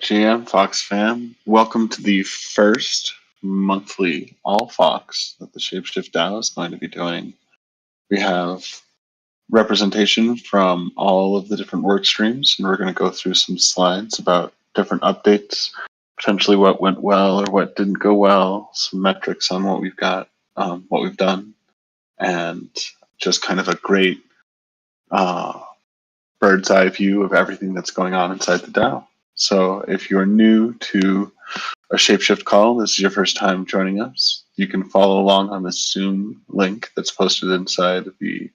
GM, Fox fam. Welcome to the first monthly All Fox that the ShapeShift DAO is going to be doing. We have representation from all of the different work streams, and we're going to go through some slides about different updates, potentially what went well or what didn't go well, some metrics on what we've got, what we've done, and just kind of a great bird's eye view of everything that's going on inside the DAO. So if you're new to a Shapeshift call, this is your first time joining us, you can follow along on the Zoom link that's posted inside the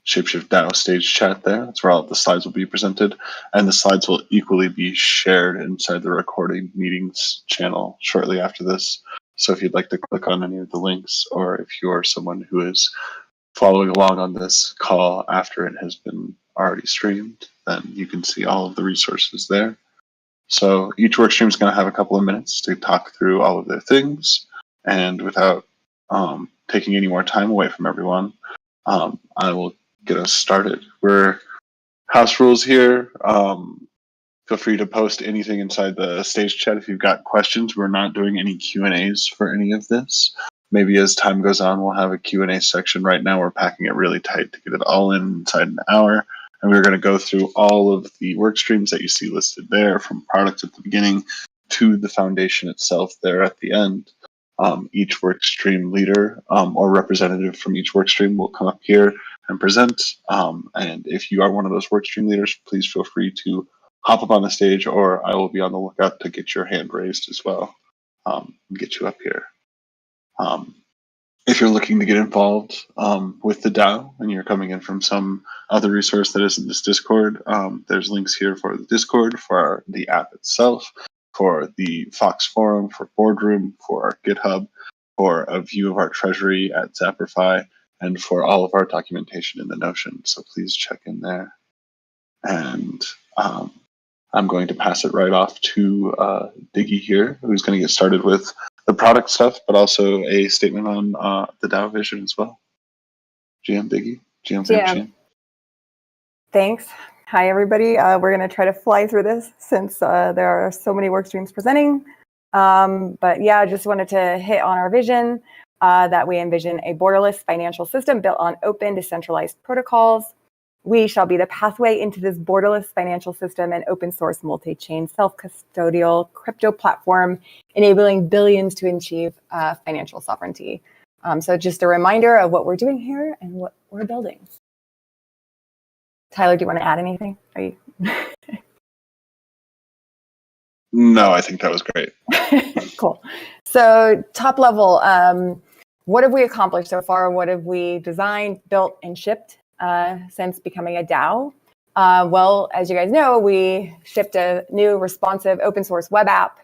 Shapeshift DAO stage chat there. That's where all of the slides will be presented, and the slides will equally be shared inside the recording meetings channel shortly after this. So if you'd like to click on any of the links, or if you're someone who is following along on this call after it has been already streamed, then you can see all of the resources there. So each workstream is going to have a couple of minutes to talk through all of their things, and without taking any more time away from everyone, I will get us started. We're house rules here. Feel free to post anything inside the stage chat if you've got questions. We're not doing any Q&As for any of this. Maybe as time goes on, we'll have a Q&A section. Right now, we're packing it really tight to get it all in inside an hour. And we're going to go through all of the work streams that you see listed there, from product at the beginning to the foundation itself there at the end. Each work stream leader or representative from each work stream will come up here and present. And if you are one of those work stream leaders, please feel free to hop up on the stage, or I will be on the lookout to get your hand raised as well, and get you up here. If you're looking to get involved with the DAO and you're coming in from some other resource that isn't this Discord, there's links here for the Discord, for the app itself, for the Fox forum, for Boardroom, for our GitHub, for a view of our treasury at Zaprify, and for all of our documentation in the Notion. So please check in there. And I'm going to pass it right off to Diggy here, who's going to get started with the product stuff, but also a statement on the Dow Vision as well. GM Diggy, GM. Thanks. Hi, everybody. We're going to try to fly through this since there are so many work streams presenting. But yeah, I just wanted to hit on our vision that we envision a borderless financial system built on open, decentralized protocols. We shall be the pathway into this borderless financial system and open source multi-chain self-custodial crypto platform, enabling billions to achieve financial sovereignty. So just a reminder of what we're doing here and what we're building. Tyler, do you want to add anything? Are you? No, I think that was great. Cool. So top level, what have we accomplished so far? What have we designed, built, and shipped since becoming a DAO? Well, as you guys know, we shipped a new responsive open source web app,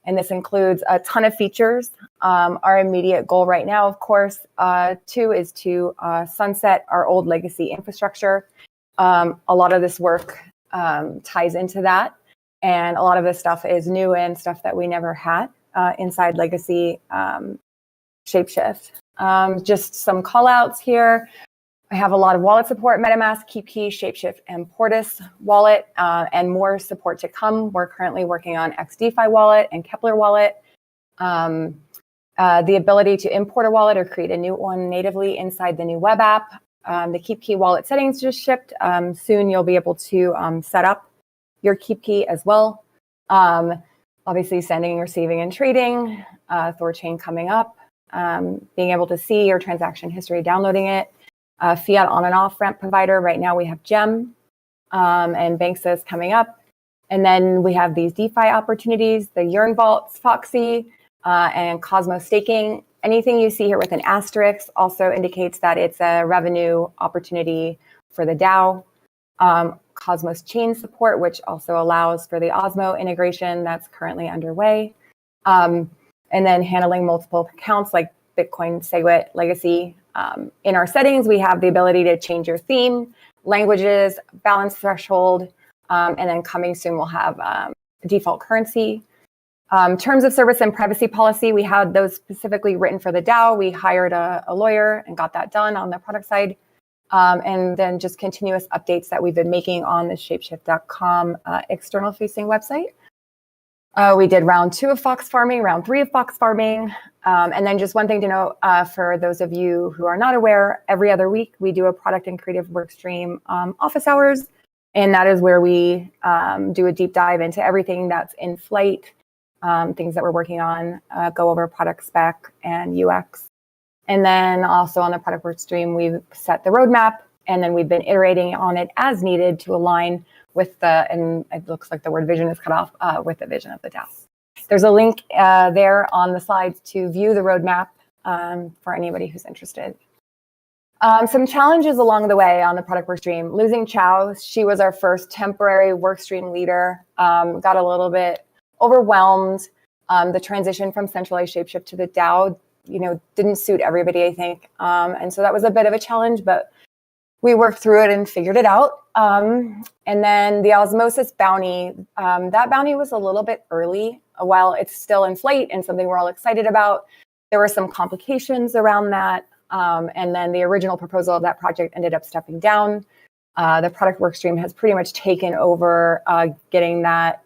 and this includes a ton of features. Our immediate goal right now, of course, is to sunset our old legacy infrastructure. A lot of this work ties into that, and a lot of this stuff is new and stuff that we never had inside legacy Shapeshift. Just some call outs here. I have a lot of wallet support: MetaMask, KeepKey, Shapeshift, and Portis wallet, and more support to come. We're currently working on XDeFi wallet and Kepler wallet. The ability to import a wallet or create a new one natively inside the new web app. The KeepKey wallet settings just shipped. Soon you'll be able to set up your KeepKey as well. Obviously, sending, receiving, and trading. Thorchain coming up. Being able to see your transaction history, downloading it. Fiat on and off ramp provider. Right now we have Gem and Banksys coming up. And then we have these DeFi opportunities, the Yearn Vaults, Foxy, and Cosmos staking. Anything you see here with an asterisk also indicates that it's a revenue opportunity for the DAO. Cosmos chain support, which also allows for the Osmo integration that's currently underway. And then handling multiple accounts like Bitcoin, SegWit, Legacy. In our settings, we have the ability to change your theme, languages, balance threshold, and then coming soon we'll have default currency. Terms of service and privacy policy, we had those specifically written for the DAO. We hired a lawyer and got that done on the product side. and then just continuous updates that we've been making on the ShapeShift.com external facing website. We did round 2 of Fox farming, round 3 of Fox farming. And then just one thing to note for those of you who are not aware, every other week we do a product and creative workstream office hours. And that is where we do a deep dive into everything that's in flight, things that we're working on, go over product spec and UX. And then also on the product workstream, we've set the roadmap, and then we've been iterating on it as needed to align with and it looks like the word vision is cut off, with the vision of the DAO. There's a link there on the slides to view the roadmap for anybody who's interested. Some challenges along the way on the product workstream. Losing Chow, she was our first temporary workstream leader, got a little bit overwhelmed. The transition from centralized Shapeshift to the DAO, didn't suit everybody, I think. And so that was a bit of a challenge, but we worked through it and figured it out. And then the Osmosis Bounty, that bounty was a little bit early. While it's still in flight and something we're all excited about, there were some complications around that. And then the original proposal of that project ended up stepping down. The product workstream has pretty much taken over getting that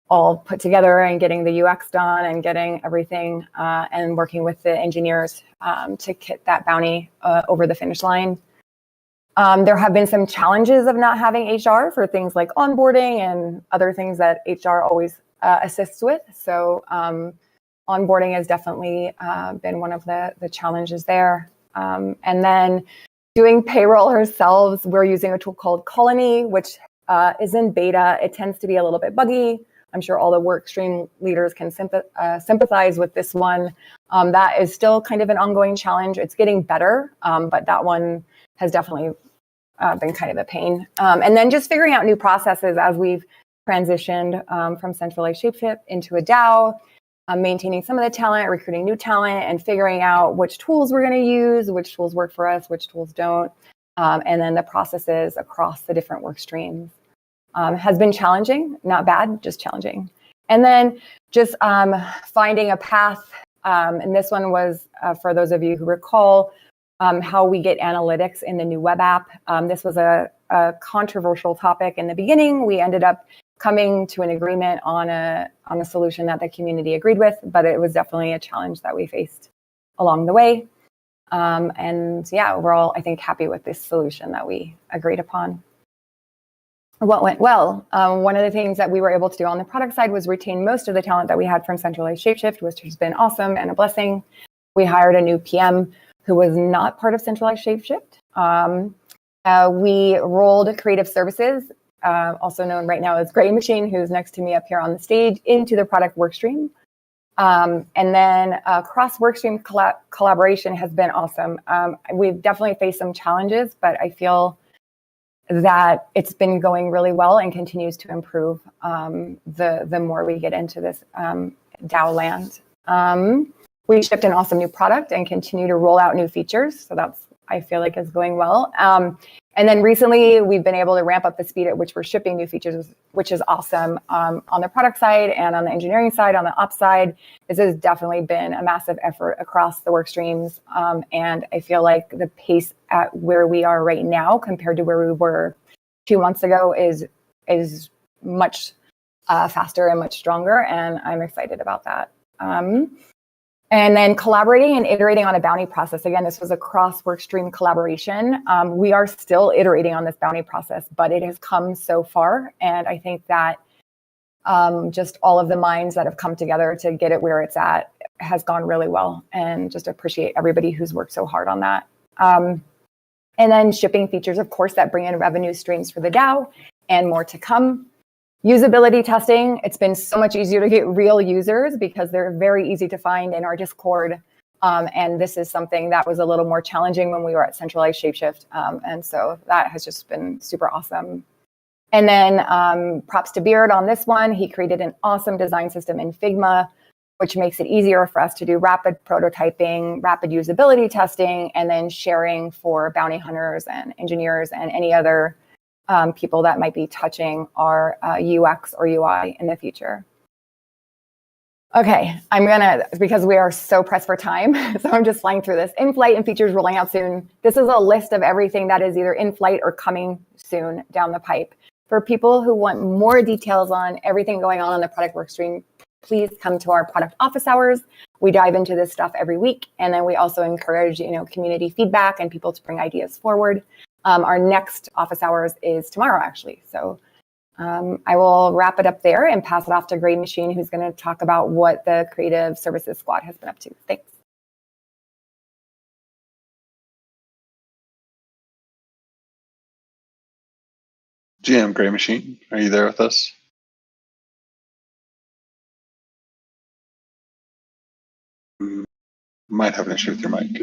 all put together and getting the UX done and getting everything and working with the engineers to get that bounty over the finish line. There have been some challenges of not having HR for things like onboarding and other things that HR always assists with. So onboarding has definitely been one of the challenges there. And then doing payroll ourselves, we're using a tool called Colony, which is in beta. It tends to be a little bit buggy. I'm sure all the workstream leaders can sympathize with this one. That is still kind of an ongoing challenge. It's getting better, but that one has definitely been kind of a pain. And then just figuring out new processes as we've transitioned from centralized Shapeshift into a DAO, maintaining some of the talent, recruiting new talent, and figuring out which tools we're going to use, which tools work for us, which tools don't, and then the processes across the different work streams. Has been challenging, not bad, just challenging. And then just finding a path, and this one was, for those of you who recall, how we get analytics in the new web app. This was a controversial topic in the beginning. We ended up coming to an agreement on a solution that the community agreed with, but it was definitely a challenge that we faced along the way. And yeah, overall, I think happy with this solution that we agreed upon. What went well? One of the things that we were able to do on the product side was retain most of the talent that we had from centralized Shapeshift, which has been awesome and a blessing. We hired a new PM who was not part of centralized Shapeshift. We rolled creative services, also known right now as Gray Machine, who's next to me up here on the stage, into the product workstream. And then cross workstream collaboration has been awesome. We've definitely faced some challenges, but I feel that it's been going really well and continues to improve the more we get into this DAO land. We shipped an awesome new product and continue to roll out new features. So that's, I feel like, is going well. And then recently we've been able to ramp up the speed at which we're shipping new features, which is awesome. On the product side and on the engineering side, on the ops side, this has definitely been a massive effort across the work streams. And I feel like the pace at where we are right now compared to where we were 2 months ago is much faster and much stronger. And I'm excited about that. And then collaborating and iterating on a bounty process. Again, this was a cross workstream collaboration. We are still iterating on this bounty process, but it has come so far. And I think that just all of the minds that have come together to get it where it's at has gone really well, and just appreciate everybody who's worked so hard on that. And then shipping features, of course, that bring in revenue streams for the DAO and more to come. Usability testing, it's been so much easier to get real users because they're very easy to find in our Discord. And this is something that was a little more challenging when we were at centralized Shapeshift. And so that has just been super awesome. And then props to Beard on this one. He created an awesome design system in Figma, which makes it easier for us to do rapid prototyping, rapid usability testing, and then sharing for bounty hunters and engineers and any other people that might be touching our UX or UI in the future. Okay, because we are so pressed for time, so I'm just flying through this. In flight and features rolling out soon. This is a list of everything that is either in flight or coming soon down the pipe. For people who want more details on everything going on the product workstream, please come to our product office hours. We dive into this stuff every week, and then we also encourage community feedback and people to bring ideas forward. Our next office hours is tomorrow, actually. So I will wrap it up there and pass it off to Gray Machine, who's going to talk about what the Creative Services Squad has been up to. Thanks. GM Gray Machine, are you there with us? Might have an issue with your mic.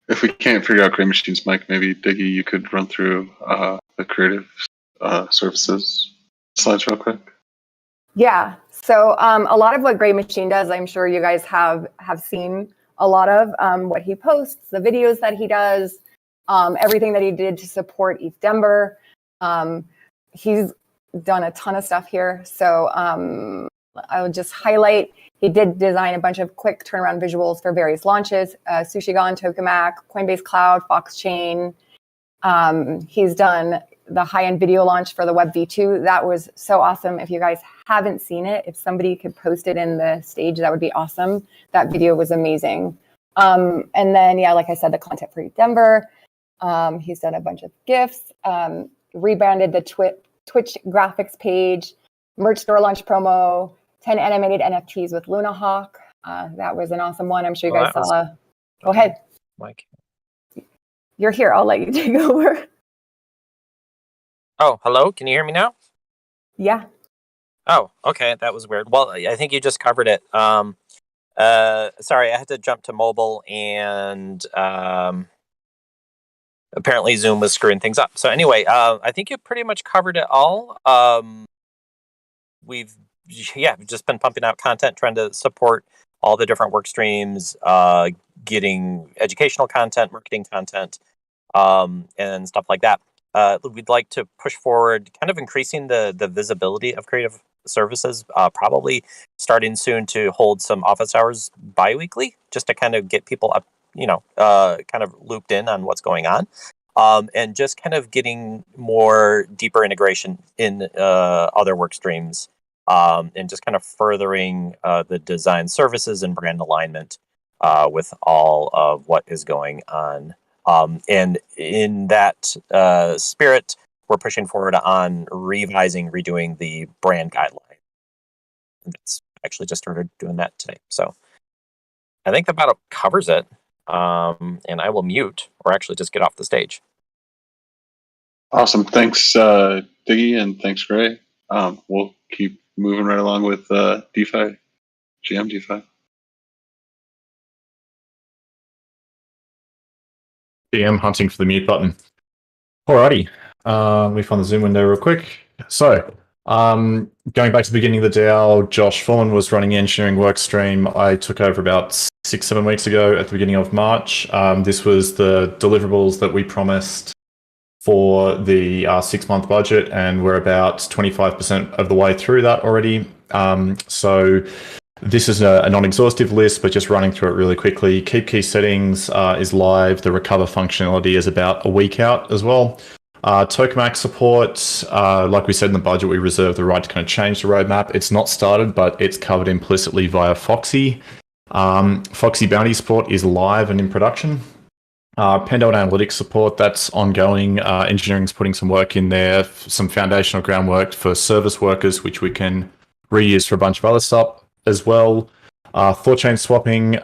If we can't figure out Gray Machine's mic, maybe Diggy, you could run through the creative services slides real quick. Yeah. So a lot of what Gray Machine does, I'm sure you guys have seen a lot of what he posts, the videos that he does, everything that he did to support East Denver. He's done a ton of stuff here. So I would just highlight, he did design a bunch of quick turnaround visuals for various launches, Sushigon, Tokamak, Coinbase Cloud, Fox Chain. He's done the high-end video launch for the Web V2. That was so awesome. If you guys haven't seen it, if somebody could post it in the stage, that would be awesome. That video was amazing. And then, yeah, like I said, the content for Denver. He's done a bunch of GIFs, rebranded the Twitch graphics page, merch store launch promo, 10 animated NFTs with Luna Hawk. That was an awesome one. I'm sure you guys saw. Go ahead. Mike. You're here. I'll let you take over. Oh, hello. Can you hear me now? Yeah. Oh, okay. That was weird. Well, I think you just covered it. Sorry, I had to jump to mobile, and apparently Zoom was screwing things up. So anyway, I think you pretty much covered it all. We've just been pumping out content, trying to support all the different work streams, getting educational content, marketing content, and stuff like that. We'd like to push forward, kind of increasing the visibility of creative services, probably starting soon to hold some office hours bi-weekly, just to kind of get people up, kind of looped in on what's going on. And just kind of getting more deeper integration in other work streams, and just kind of furthering the design services and brand alignment with all of what is going on. And in that spirit, we're pushing forward on redoing the brand guideline. That's actually just started doing that today. So I think that about covers it. And I will mute, or actually just get off the stage. Awesome. Thanks, Diggy, and thanks, Gray. We'll keep moving right along with DeFi, GM DeFi. GM hunting for the mute button. Alrighty. Let me find the Zoom window real quick. So, going back to the beginning of the DAO, Josh Fullen was running the engineering workstream. I took over about 6-7 weeks ago at the beginning of March. This was the deliverables that we promised for the 6-month budget, and we're about 25% of the way through that already. So this is a non-exhaustive list, but just running through it really quickly. Keep key settings is live. The recover functionality is about a week out as well. Tokamak support, like we said in the budget, we reserve the right to kind of change the roadmap. It's not started, but it's covered implicitly via Foxy. Foxy Bounty support is live and in production. Pendo and analytics support, that's ongoing. Engineering's putting some work in there, some foundational groundwork for service workers, which we can reuse for a bunch of other stuff as well. ThorChain swapping,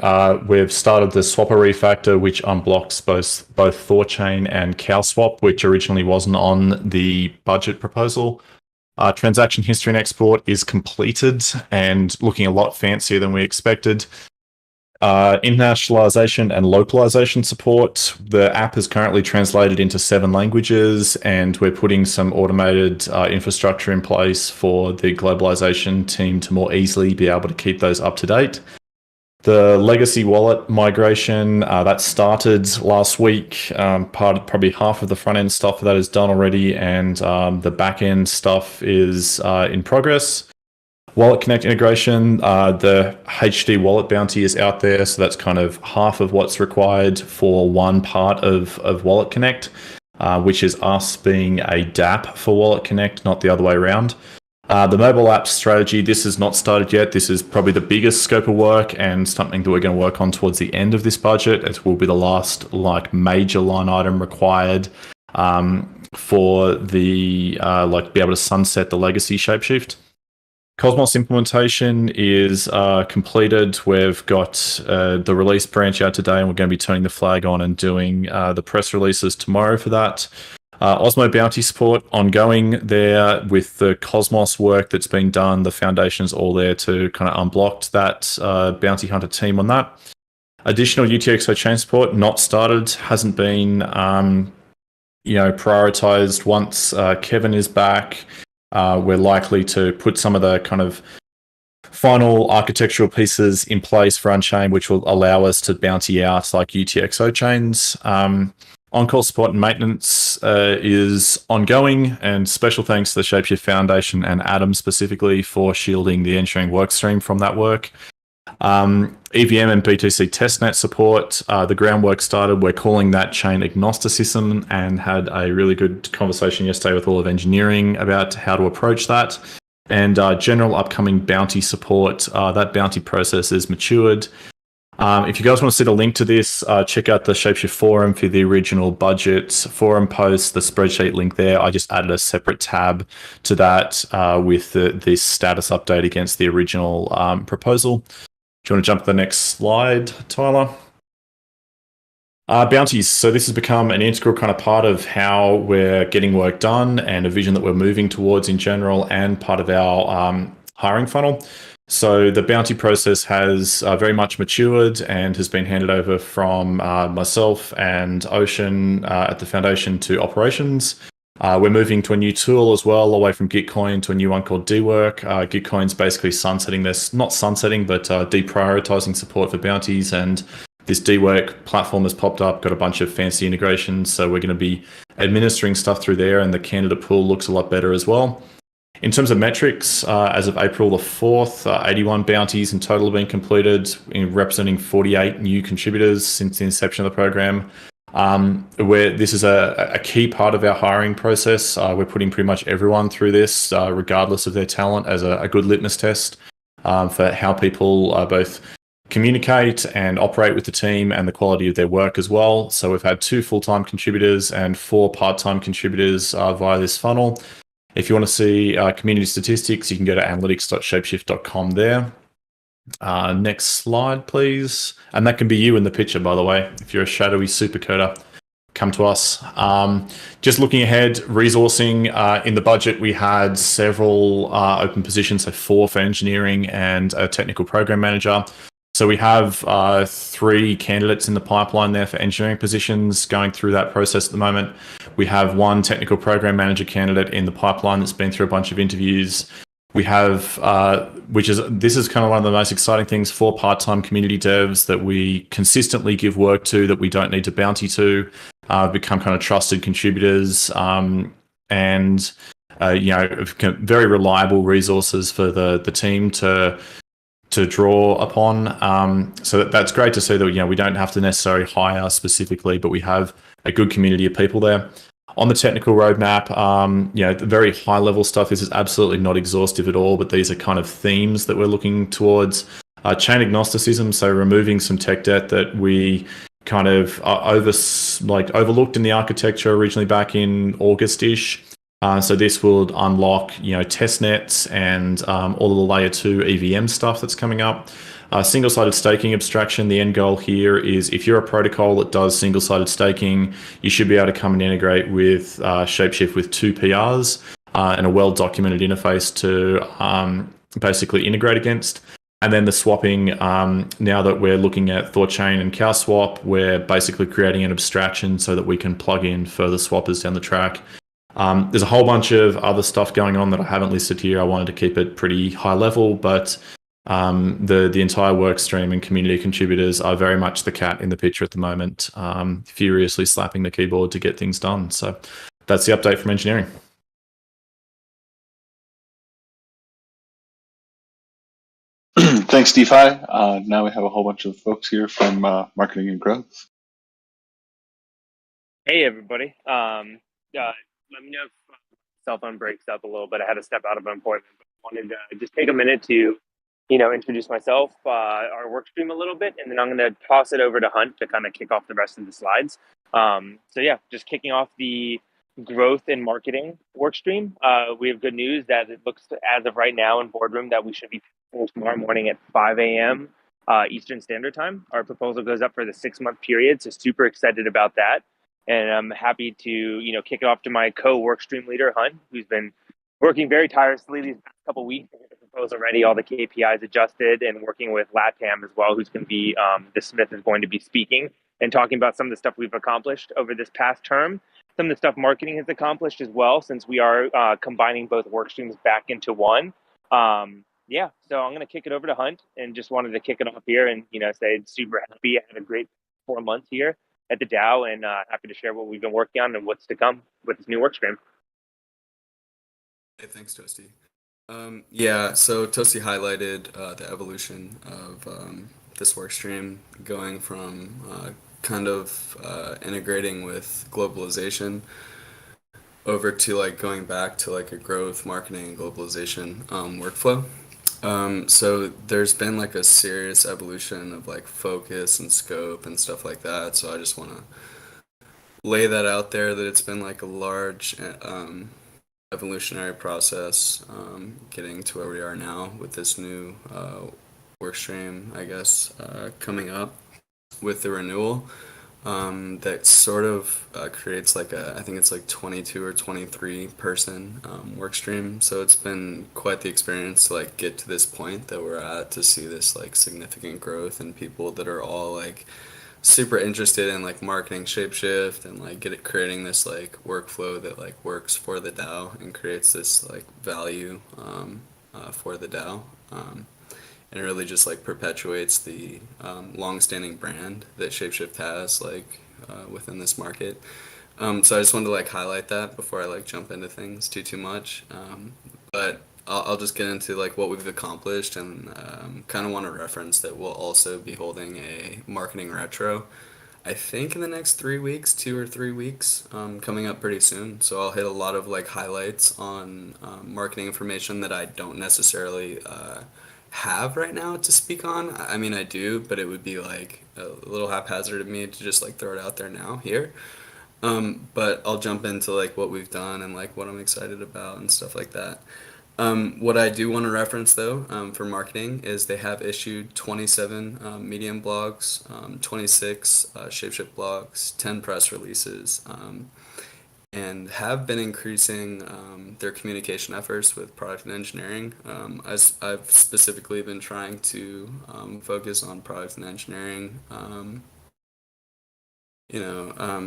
we've started the swapper refactor, which unblocks both ThorChain and CowSwap, which originally wasn't on the budget proposal. Transaction history and export is completed and looking a lot fancier than we expected. Internationalization and localization support. The app is currently translated into 7 languages, and we're putting some automated infrastructure in place for the globalization team to more easily be able to keep those up to date. The legacy wallet migration, that started last week. Probably half of the front end stuff for that is done already, and the back end stuff is in progress. Wallet Connect integration, the HD Wallet Bounty is out there, so that's kind of half of what's required for one part of Wallet Connect, which is us being a DApp for Wallet Connect, not the other way around. The mobile app strategy, this is not started yet. This is probably the biggest scope of work and something that we're going to work on towards the end of this budget. It will be the last major line item required for the be able to sunset the legacy Shapeshift. Cosmos implementation is completed. We've got the release branch out today, and we're going to be turning the flag on and doing the press releases tomorrow for that. Osmo Bounty support ongoing there with the Cosmos work that's been done. The foundation's all there to kind of unblock that Bounty Hunter team on that. Additional UTXO chain support not started, hasn't been prioritized. Once Kevin is back, we're likely to put some of the kind of final architectural pieces in place for Unchained, which will allow us to bounty out like UTXO chains. On-call support and maintenance is ongoing, and special thanks to the Shapeshift Foundation and Adam specifically for shielding the engineering workstream from that work. EVM and BTC testnet support, the groundwork started. We're calling that chain agnosticism, and had a really good conversation yesterday with all of engineering about how to approach that. And general upcoming bounty support, that bounty process is matured. If you guys want to see the link to this, check out the Shapeshift forum for the original budget forum post, the spreadsheet link there. I just added a separate tab to that with this status update against the original proposal. Do you want to jump to the next slide, Tyler? Bounties. So this has become an integral kind of part of how we're getting work done and a vision that we're moving towards in general, and part of our hiring funnel. So the bounty process has very much matured and has been handed over from myself and Ocean at the foundation to operations. We're moving to a new tool as well, away from Gitcoin to a new one called dwork. Gitcoin's basically sunsetting this, not sunsetting, but deprioritizing support for bounties. And this dwork platform has popped up, got a bunch of fancy integrations. So we're going to be administering stuff through there, and the candidate pool looks a lot better as well. In terms of metrics, as of April the 4th, 81 bounties in total have been completed, representing 48 new contributors since the inception of the program. This is a key part of our hiring process. We're putting pretty much everyone through this, regardless of their talent, as a good litmus test for how people both communicate and operate with the team, and the quality of their work as well. So we've had 2 full-time contributors and 4 part-time contributors via this funnel. If you want to see community statistics, you can go to analytics.shapeshift.com there. Next slide, please. And that can be you in the picture, by the way. If you're a shadowy supercoder, come to us. Just looking ahead, resourcing. In the budget, we had several open positions, so 4 for engineering and a technical program manager. So we have 3 candidates in the pipeline there for engineering positions going through that process at the moment. We have 1 technical program manager candidate in the pipeline that's been through a bunch of interviews. We have, this is kind of one of the most exciting things, 4 part-time community devs that we consistently give work to, that we don't need to bounty to, become kind of trusted contributors, and very reliable resources for the team to draw upon. So that's great to see that we don't have to necessarily hire specifically, but we have a good community of people there. On the technical roadmap, the very high level stuff, this is absolutely not exhaustive at all, but these are kind of themes that we're looking towards. Chain agnosticism, so removing some tech debt that we kind of overlooked in the architecture originally back in August-ish. So this will unlock, test nets and all of the layer 2 EVM stuff that's coming up. Single-sided staking abstraction, the end goal here is if you're a protocol that does single-sided staking, you should be able to come and integrate with Shapeshift with 2 PRs and a well-documented interface to basically integrate against. And then the swapping, now that we're looking at ThorChain and CowSwap, we're basically creating an abstraction so that we can plug in further swappers down the track. There's a whole bunch of other stuff going on that I haven't listed here. I wanted to keep it pretty high level, but The entire work stream and community contributors are very much the cat in the picture at the moment, furiously slapping the keyboard to get things done. So that's the update from engineering. Thanks, DeFi. Now we have a whole bunch of folks here from marketing and growth. Hey, everybody. Let me know if cell phone breaks up a little bit. I had to step out of an appointment, but I wanted to just take a minute to, introduce myself, our work stream a little bit, and then I'm going to toss it over to Hunt to kind of kick off the rest of the slides. Just kicking off the growth and marketing work stream. We have good news that it looks, as of right now in Boardroom, that we should be tomorrow morning at 5 a.m. Eastern Standard Time. Our proposal goes up for the 6-month period, so super excited about that. And I'm happy to, kick it off to my co-work stream leader, Hunt, who's been working very tirelessly these past couple of weeks to get the proposal ready, all the KPIs adjusted, and working with LATAM as well, who's going to be, the Smith is going to be speaking and talking about some of the stuff we've accomplished over this past term. Some of the stuff marketing has accomplished as well, since we are combining both work streams back into one. So I'm going to kick it over to Hunt and just wanted to kick it off here and, say super happy. I had a great 4 months here at the DAO, and happy to share what we've been working on and what's to come with this new work stream. Hey, thanks, Toasty. So Toasty highlighted the evolution of this work stream, going from integrating with globalization over to going back to a growth, marketing, and globalization workflow. So there's been a serious evolution of focus and scope and stuff like that. So I just want to lay that out there, that it's been a large evolutionary process, getting to where we are now with this new work stream, I guess, coming up with the renewal. That sort of creates I think it's 22 or 23 person work stream. So it's been quite the experience to get to this point that we're at, to see this significant growth and people that are all super interested in marketing Shapeshift and creating this workflow that works for the DAO and creates this value for the DAO. And it really just perpetuates the long-standing brand that Shapeshift has within this market. So I just wanted to highlight that before I jump into things too much. But I'll just get into what we've accomplished, and kind of want to reference that we'll also be holding a marketing retro, I think in the next 3 weeks, 2 or 3 weeks, coming up pretty soon. So I'll hit a lot of highlights on marketing information that I don't necessarily have right now to speak on. I mean, I do, but it would be a little haphazard of me to just throw it out there now here. But I'll jump into what we've done and what I'm excited about and stuff like that. What I do want to reference though, for marketing, is they have issued 27 Medium blogs, 26 Shapeshift blogs, 10 press releases, and have been increasing their communication efforts with product and engineering. As I've specifically been trying to focus on product and engineering,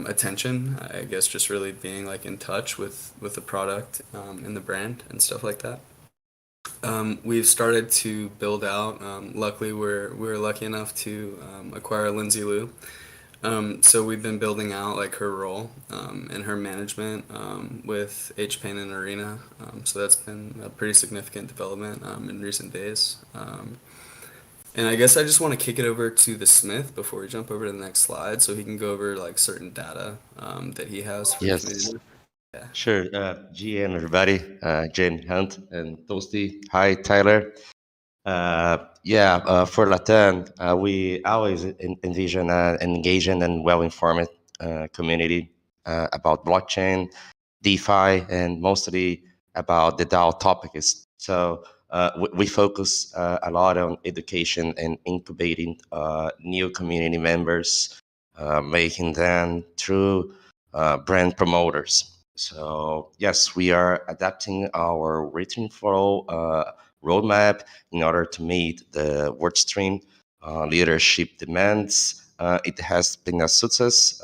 attention, I guess, just really being in touch with the product and the brand and stuff like that. We've started to build out, luckily we're lucky enough to acquire Lindsay Liu. So we've been building out her role and her management with HPaint and Arena. So that's been a pretty significant development in recent days. And I guess I just want to kick it over to the Smith before we jump over to the next slide, so he can go over certain data that he has for the community. Yeah. Sure. GM, everybody, Jane Hunt and Toasty. Hi, Tyler. For Latin, we always envision an engaged and well-informed community about blockchain, DeFi, and mostly about the DAO topics. So we focus a lot on education and incubating new community members, making them true brand promoters. So yes, we are adapting our written flow roadmap in order to meet the workstream leadership demands. It has been a success.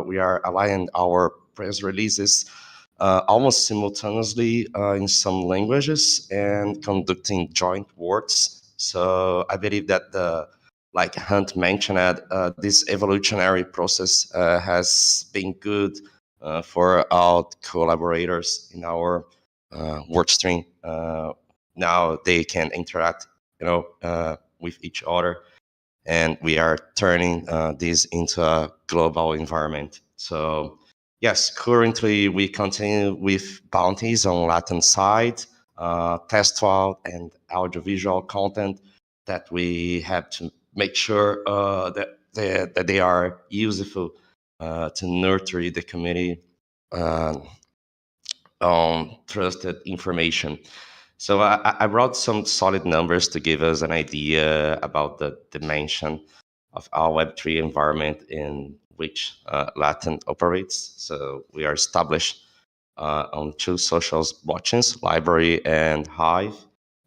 We are aligning our press releases almost simultaneously in some languages and conducting joint works So I believe that like Hunt mentioned, this evolutionary process has been good for our collaborators in our workstream. Now they can interact, with each other, and we are turning this into a global environment. So yes, currently we continue with bounties on Latin side, textual and audiovisual content that we have to make sure that they are useful to nurture the community on trusted information. So I brought some solid numbers to give us an idea about the dimension of our Web3 environment in which Latin operates. So we are established on two socials blockchains, Library and Hive.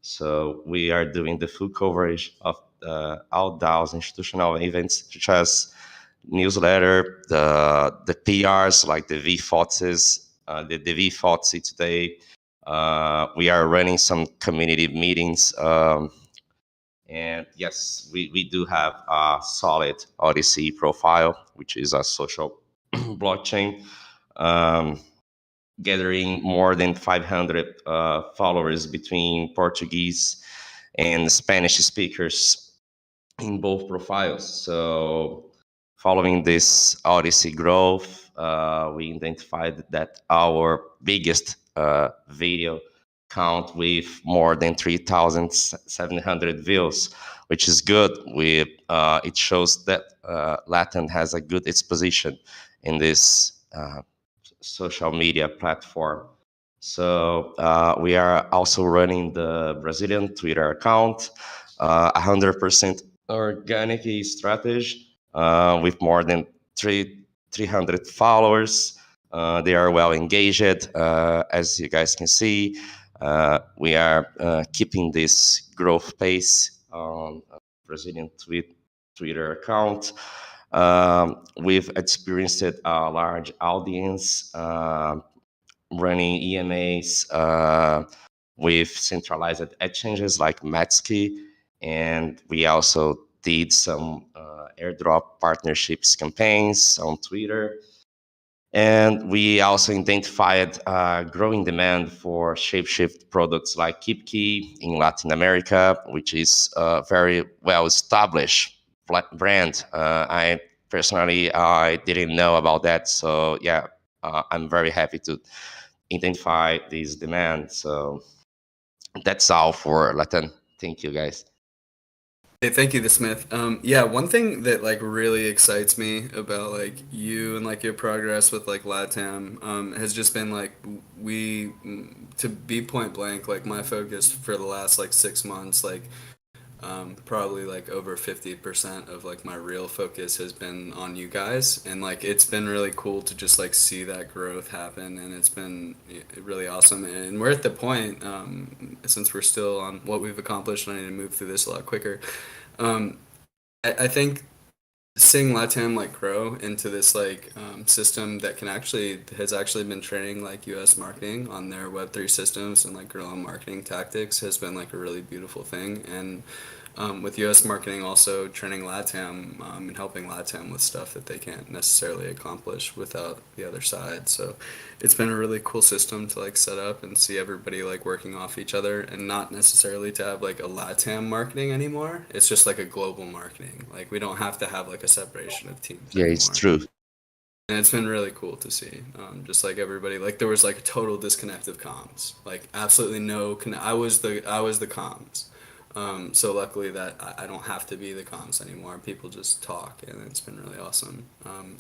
So we are doing the full coverage of all DAO's institutional events, such as newsletter, the PRs like the VFOTs, the VFOTC today. We are running some community meetings. And yes, we do have a solid Odyssey profile, which is a social blockchain, gathering more than 500 followers between Portuguese and Spanish speakers in both profiles. So following this Odyssey growth, we identified that our biggest video count with more than 3,700 views, which is good. It shows that Latin has a good exposition in this social media platform. So we are also running the Brazilian Twitter account, 100% organic strategy with more than 300 followers. They are well engaged. As you guys can see, we are keeping this growth pace on Brazilian Twitter account. We've experienced a large audience running EMAs with centralized exchanges like Matsky, and we also did some airdrop partnerships campaigns on Twitter. And we also identified growing demand for Shapeshift products like KeepKey in Latin America, which is a very well-established brand. I didn't know about that. So yeah, I'm very happy to identify these demands. So that's all for Latin. Thank you, guys. Hey, thank you, The Smith. Yeah, one thing that like really excites me about like you and like your progress with like LATAM has just been like to be point blank, like my focus for the last like 6 months, like probably like over 50% of like my real focus has been on you guys, and like it's been really cool to just like see that growth happen, and it's been really awesome. And we're at the point, since we're still on what we've accomplished, and I need to move through this a lot quicker. I think seeing LATAM like grow into this like system that has actually been training like US marketing on their Web3 systems and like guerrilla marketing tactics has been like a really beautiful thing. And with US marketing also training LATAM and helping LATAM with stuff that they can't necessarily accomplish without the other side. So it's been a really cool system to like set up and see everybody like working off each other, and not necessarily to have like a LATAM marketing anymore. It's just like a global marketing. Like we don't have to have like a separation of teams Yeah, anymore. it's true. And it's been really cool to see. Just like everybody, like there was like a total disconnect of comms. Like absolutely no I was the comms. So luckily that I don't have to be the comms anymore. People just talk, and it's been really awesome.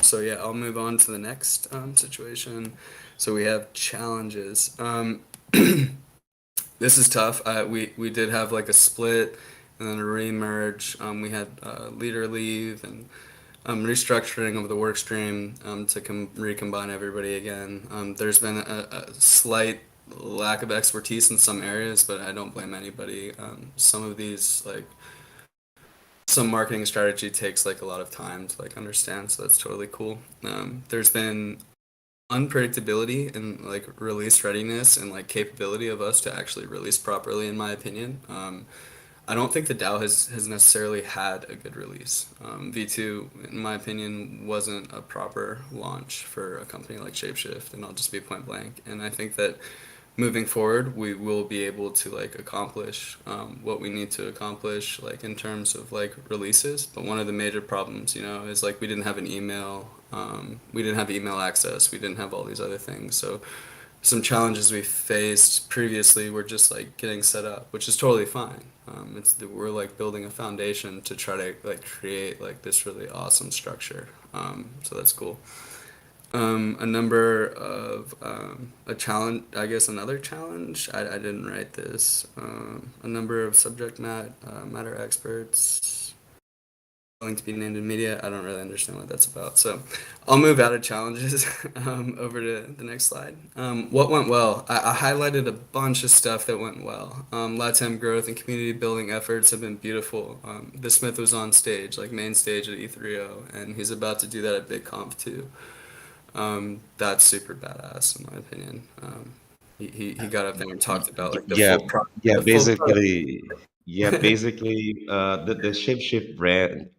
So yeah, I'll move on to the next situation. So we have challenges. This is tough. We did have like a split and then a remerge. We had leader leave and restructuring of the work stream to recombine everybody again. There's been a slight lack of expertise in some areas, but I don't blame anybody. Some of these, like, some marketing strategy takes like a lot of time to like understand, so that's totally cool. There's been unpredictability and like release readiness and like capability of us to actually release properly, in my opinion. I don't think the DAO has necessarily had a good release. V2, in my opinion, wasn't a proper launch for a company like Shapeshift, and I'll just be point blank. And I think that moving forward, we will be able to like accomplish what we need to accomplish, like in terms of like releases. But one of the major problems, you know, is like we didn't have an email, we didn't have email access, we didn't have all these other things. So some challenges we faced previously were just like getting set up, which is totally fine. We're like building a foundation to try to like create like this really awesome structure. So that's cool. A number of a challenge, I guess another challenge. I didn't write this. A number of subject matter experts willing to be named in media. I don't really understand what that's about. So I'll move out of challenges over to the next slide. What went well? I highlighted a bunch of stuff that went well. LATAM growth and community building efforts have been beautiful. The Smith was on stage, like main stage at E3O, and he's about to do that at BigConf too. That's super badass in my opinion. He got up there and talked about like the Yeah, full pro- yeah, the full pro- basically, the Shapeshift brand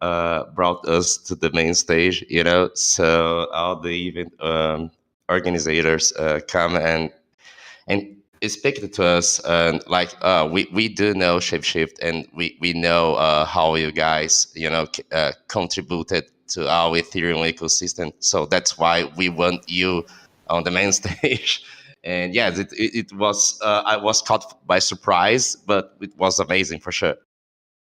brought us to the main stage, you know. So all the event organizers come and speak to us, and like we do know Shapeshift, and we know how you guys, you know, contributed to our Ethereum ecosystem. So that's why we want you on the main stage. And yes, it was I was caught by surprise, but it was amazing for sure.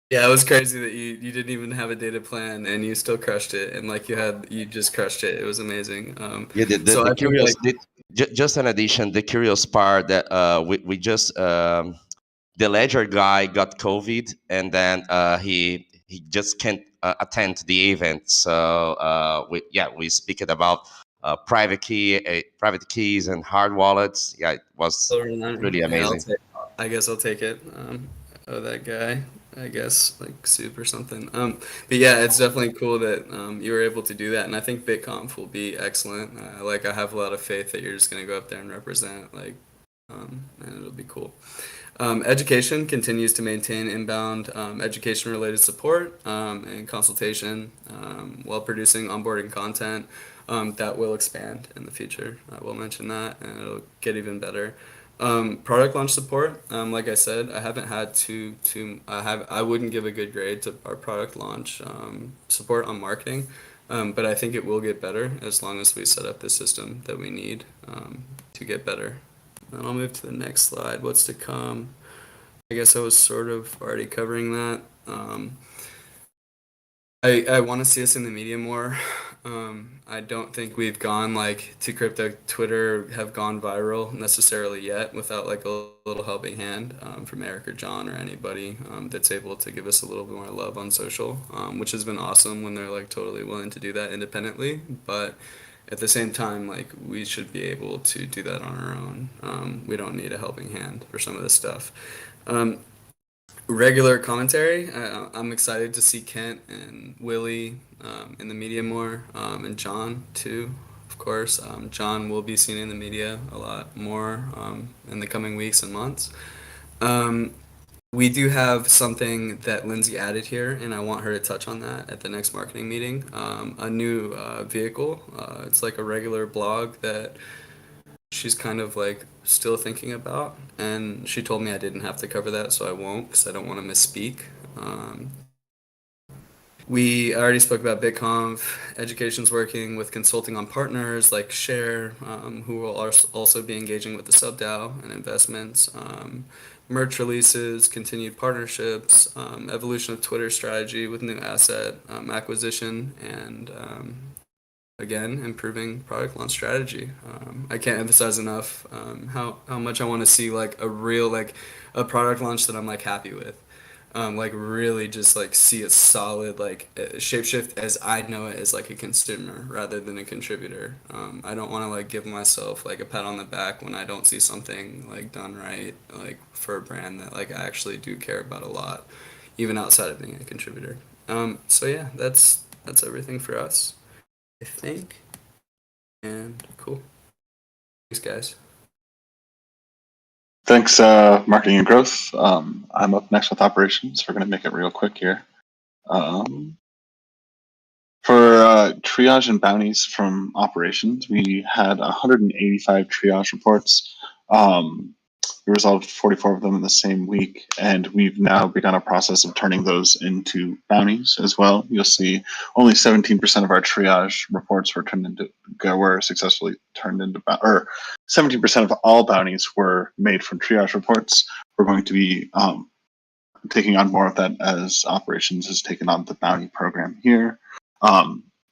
Yeah, it was crazy that you didn't even have a data plan and you still crushed it, and like you just crushed it. It was amazing. Yeah, So the I think curious, like just an addition, the curious part that we just the ledger guy got COVID, and then he just can't attend the event. So we speak about private keys and hard wallets. Yeah, it was really yeah, amazing. I guess I'll take it. Oh, that guy. I guess like soup or something. But yeah, it's definitely cool that you were able to do that, and I think BitConf will be excellent. Like I have a lot of faith that you're just gonna go up there and represent, like, and it'll be cool. Education continues to maintain inbound education-related support and consultation while producing onboarding content that will expand in the future. I will mention that, and it'll get even better. Product launch support, like I said, I haven't had I wouldn't give a good grade to our product launch support on marketing, but I think it will get better as long as we set up the system that we need to get better. And I'll move to the next slide. What's to come? I guess I was sort of already covering that. I want to see us in the media more. I don't think we've gone like to crypto Twitter have gone viral necessarily yet without like a little helping hand from Eric or John or anybody that's able to give us a little bit more love on social, which has been awesome when they're like totally willing to do that independently. But at the same time, like we should be able to do that on our own. We don't need a helping hand for some of this stuff. Regular commentary. I'm excited to see Kent and Willie in the media more, and John too, of course. John will be seen in the media a lot more in the coming weeks and months. We do have something that Lindsay added here, and I want her to touch on that at the next marketing meeting. A new vehicle. It's like a regular blog that she's kind of like still thinking about, and she told me I didn't have to cover that, so I won't because I don't want to misspeak. We already spoke about BitConf. Education's working with consulting on partners like Share, who will also be engaging with the SubDAO and investments. Merch releases, continued partnerships, evolution of Twitter strategy with new asset acquisition, and again, improving product launch strategy. I can't emphasize enough how much I want to see like a real like a product launch that I'm like happy with. Like really just like see a solid like Shapeshift as I know it as like a consumer rather than a contributor. I don't want to like give myself like a pat on the back when I don't see something like done right, like for a brand that like I actually do care about a lot, even outside of being a contributor. So yeah, that's everything for us, I think. And cool. Thanks, guys. Thanks, marketing and growth. I'm up next with operations. We're going to make it real quick here. For triage and bounties from operations, we had 185 triage reports. We resolved 44 of them in the same week, and we've now begun a process of turning those into bounties as well. You'll see only 17% of our triage reports were successfully turned into, or 17% of all bounties were made from triage reports. We're going to be taking on more of that as operations has taken on the bounty program here.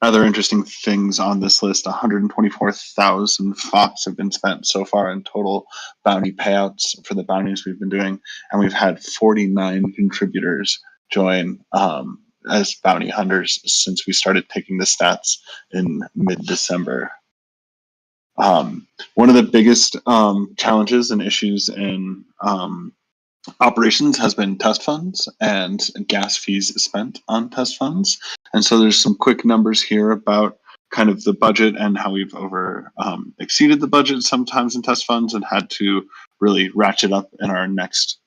Other interesting things on this list, 124,000 FOX have been spent so far in total bounty payouts for the bounties we've been doing, and we've had 49 contributors join as bounty hunters since we started taking the stats in mid-December. One of the biggest challenges and issues in operations has been test funds and gas fees spent on test funds. And so there's some quick numbers here about kind of the budget and how we've exceeded the budget sometimes in test funds and had to really ratchet up in our next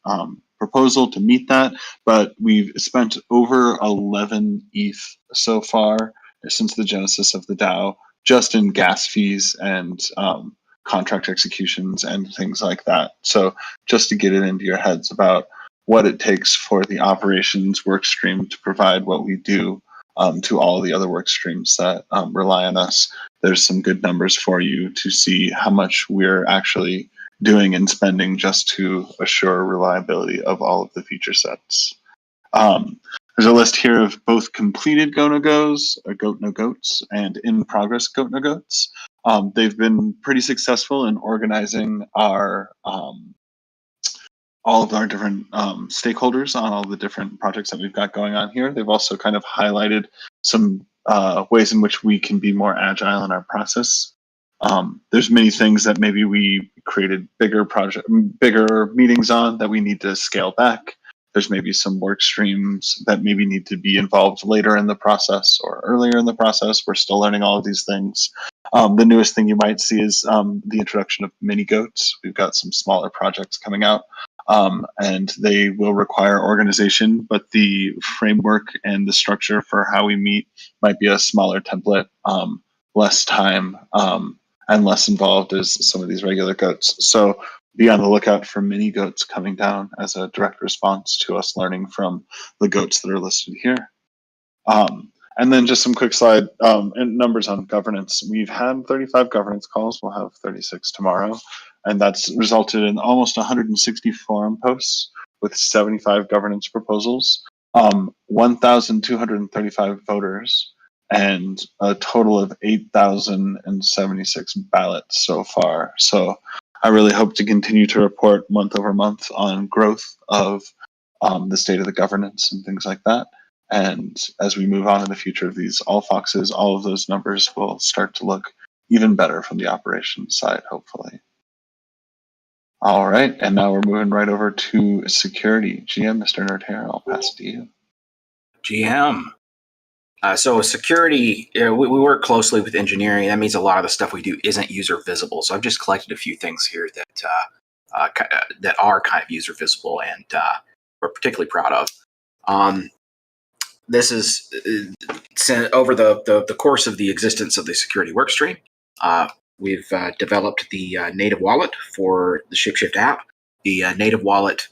proposal to meet that. But we've spent over 11 ETH so far since the genesis of the DAO, just in gas fees and contract executions and things like that. So just to get it into your heads about what it takes for the operations work stream to provide what we do to all the other work streams that rely on us, there's some good numbers for you to see how much we're actually doing and spending just to assure reliability of all of the feature sets. There's a list here of both completed Go-No-Go's, Goat-No-Goats, and in-progress Goat-No-Goats. They've been pretty successful in organizing our all of our different stakeholders on all the different projects that we've got going on here. They've also kind of highlighted some ways in which we can be more agile in our process. There's many things that maybe we created bigger meetings on that we need to scale back. There's maybe some work streams that maybe need to be involved later in the process or earlier in the process. We're still learning all of these things. The newest thing you might see is the introduction of mini goats. We've got some smaller projects coming out, and they will require organization, but the framework and the structure for how we meet might be a smaller template, less time, and less involved as some of these regular goats. So be on the lookout for mini goats coming down as a direct response to us learning from the goats that are listed here. And then just some quick slide and numbers on governance. We've had 35 governance calls. We'll have 36 tomorrow. And that's resulted in almost 160 forum posts with 75 governance proposals, 1,235 voters, and a total of 8,076 ballots so far. So I really hope to continue to report month over month on growth of the state of the governance and things like that. And as we move on in the future of these all foxes, all of those numbers will start to look even better from the operations side, hopefully. All right, and now we're moving right over to security. GM, Mr. Nerdhair, I'll pass it to you. GM. So security, we work closely with engineering. That means a lot of the stuff we do isn't user visible. So I've just collected a few things here that are kind of user visible and we're particularly proud of. This is over the course of the existence of the security workstream. We've developed the native wallet for the Shapeshift app. The native wallet,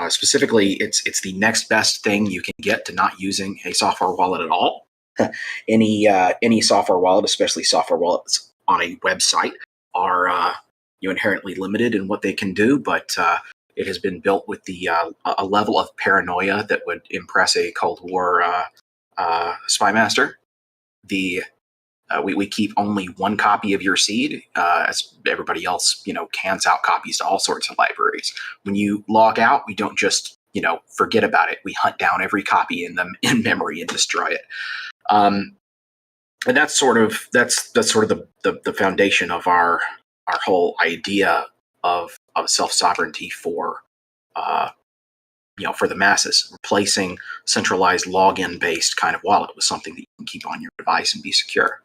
specifically, it's the next best thing you can get to not using a software wallet at all. Any software wallet, especially software wallets on a website, are inherently limited in what they can do, but it has been built with a level of paranoia that would impress a Cold War spy master. We keep only one copy of your seed, as everybody else, cans out copies to all sorts of libraries. When you log out, we don't just, forget about it. We hunt down every copy in memory and destroy it. And that's sort of the foundation of our whole idea of self-sovereignty for the masses, replacing centralized login-based kind of wallet with something that you can keep on your device and be secure.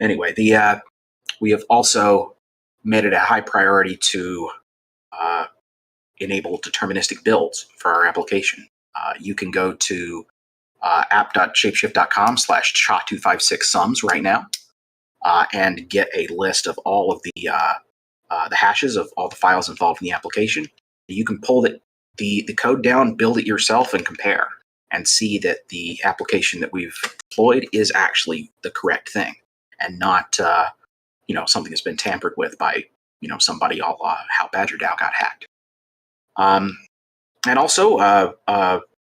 Anyway, we have also made it a high priority to enable deterministic builds for our application. You can go to app.shapeshift.com/cha256sums right now and get a list of all of the hashes of all the files involved in the application. You can pull the code down, build it yourself, and compare, and see that the application that we've deployed is actually the correct thing, and not something that's been tampered with by somebody all how Badger DAO got hacked. And also,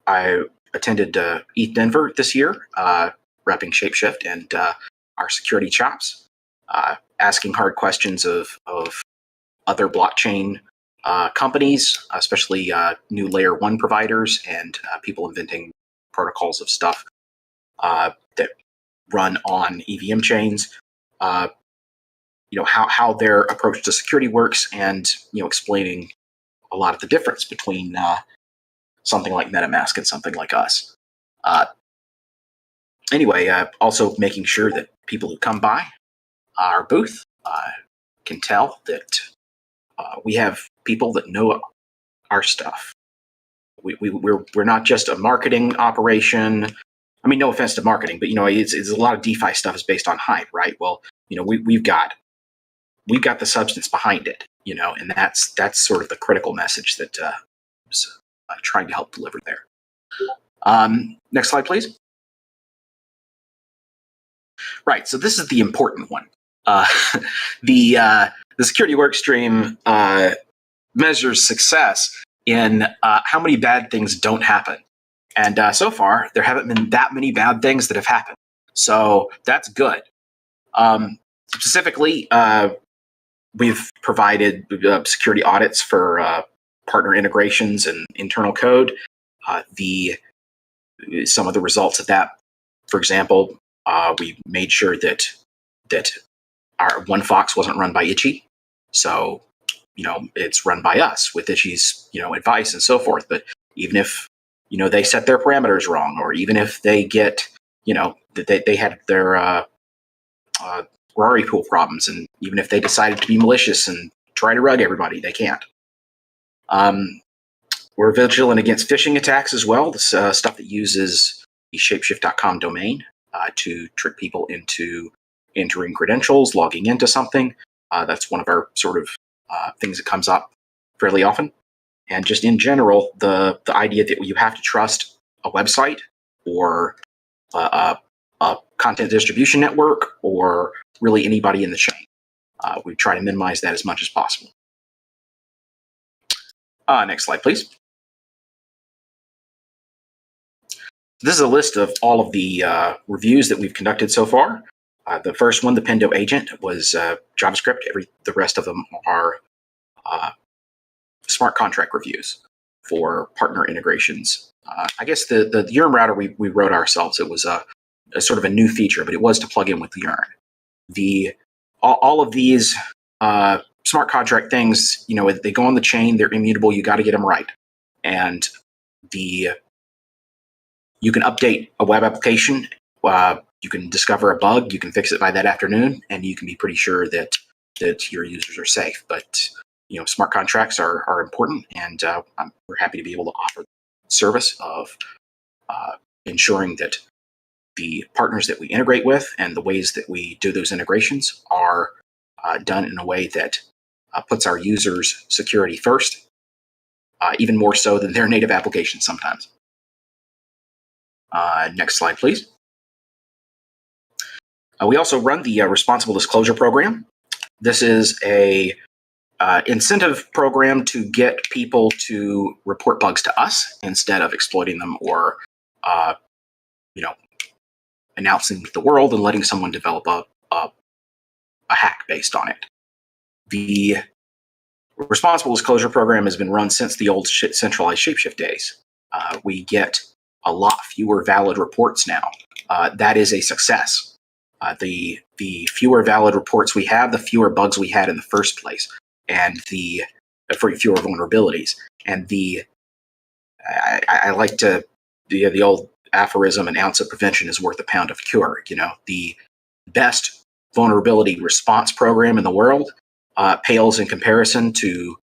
I attended ETH Denver this year, repping Shapeshift and our security chops, asking hard questions of other blockchain companies, especially new layer 1 providers and people inventing protocols of stuff that run on EVM chains. How their approach to security works, and explaining a lot of the difference between something like MetaMask and something like us. Also making sure that people who come by our booth can tell that we have people that know our stuff. We're not just a marketing operation. I mean, no offense to marketing, but it's a lot of DeFi stuff is based on hype, right? Well, we've got the substance behind it, and that's sort of the critical message that I was trying to help deliver there. Next slide, please. Right, so this is the important one. The security workstream measures success in how many bad things don't happen. And so far, there haven't been that many bad things that have happened. So that's good. Specifically, we've provided security audits for partner integrations and internal code. Some of the results of that, for example, we made sure that our one Fox wasn't run by Itchy. So, it's run by us with Itchy's, advice and so forth. But even if, they set their parameters wrong, or even if they get, they had their Rari pool problems, and even if they decided to be malicious and try to rug everybody, they can't. We're vigilant against phishing attacks as well. This stuff that uses the shapeshift.com domain to trick people into entering credentials, logging into something. That's one of our sort of things that comes up fairly often. And just in general, the idea that you have to trust a website or a content distribution network or really anybody in the chain. We try to minimize that as much as possible. Next slide, please. This is a list of all of the reviews that we've conducted so far. The first one, the Pendo agent, was JavaScript. The rest of them are smart contract reviews for partner integrations. I guess the Yearn router we wrote ourselves. It was a sort of a new feature, but it was to plug in with Yearn. All of these smart contract things, they go on the chain. They're immutable. You got to get them right, and you can update a web application. You can discover a bug. You can fix it by that afternoon, and you can be pretty sure that your users are safe. But smart contracts are important, and we're happy to be able to offer the service of ensuring that the partners that we integrate with and the ways that we do those integrations are done in a way that puts our users' security first, even more so than their native applications sometimes. Next slide, please. We also run the Responsible Disclosure Program. This is a incentive program to get people to report bugs to us instead of exploiting them or, announcing to the world and letting someone develop a hack based on it. The Responsible Disclosure Program has been run since the old centralized Shapeshift days. We get a lot fewer valid reports now. That is a success. The fewer valid reports we have, the fewer bugs we had in the first place, and the fewer vulnerabilities. And I like to the old aphorism: an ounce of prevention is worth a pound of cure. The best vulnerability response program in the world pales in comparison to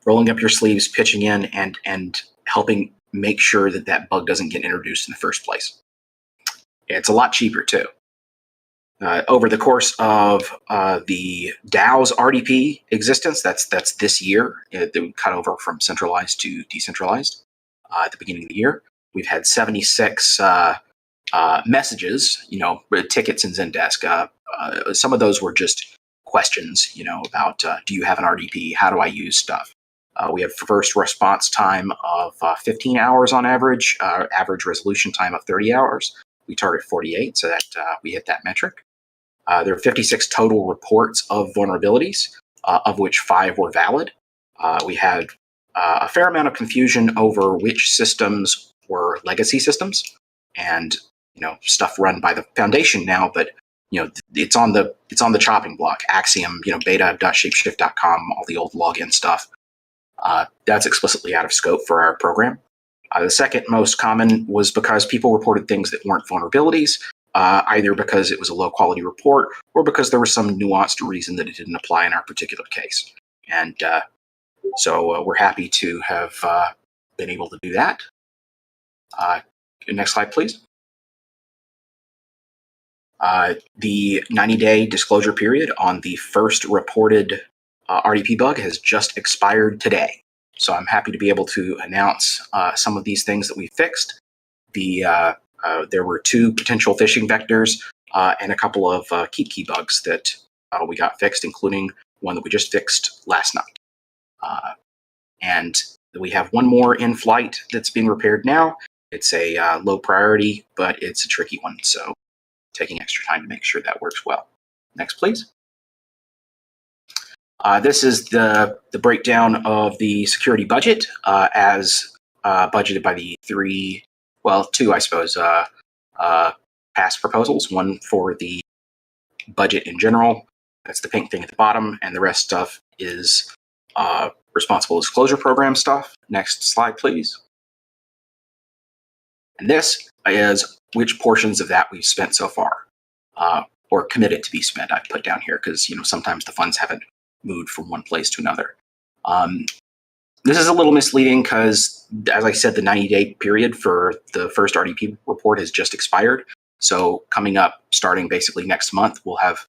rolling up your sleeves, pitching in, and helping make sure that that bug doesn't get introduced in the first place. It's a lot cheaper too. Over the course of the DAO's RDP existence, that's this year, we cut over from centralized to decentralized at the beginning of the year. We've had 76 messages, tickets in Zendesk. Some of those were just questions, about do you have an RDP? How do I use stuff? We have first response time of 15 hours on average, average resolution time of 30 hours. We target 48, so that we hit that metric. There are 56 total reports of vulnerabilities, of which 5 were valid. We had a fair amount of confusion over which systems were legacy systems, and stuff run by the foundation now, but it's on the chopping block. Axiom, beta.shapeshift.com, all the old login stuff. That's explicitly out of scope for our program. The second most common was because people reported things that weren't vulnerabilities, either because it was a low quality report or because there was some nuanced reason that it didn't apply in our particular case. And so we're happy to have been able to do that. Next slide, please. The 90-day disclosure period on the first reported RDP bug has just expired today. So I'm happy to be able to announce some of these things that we fixed. There were 2 potential phishing vectors and a couple of keep key bugs that we got fixed, including one that we just fixed last night. And we have one more in flight that's being repaired now. It's a low priority, but it's a tricky one. So taking extra time to make sure that works well. Next, please. This is the breakdown of the security budget as budgeted by the 2, I suppose, past proposals. One for the budget in general. That's the pink thing at the bottom, and the rest stuff is responsible disclosure program stuff. Next slide, please. And this is which portions of that we've spent so far, or committed to be spent. I've put down here because sometimes the funds haven't moved from one place to another. This is a little misleading because, as I said, the 90-day period for the first RDP report has just expired. So coming up, starting basically next month, we'll have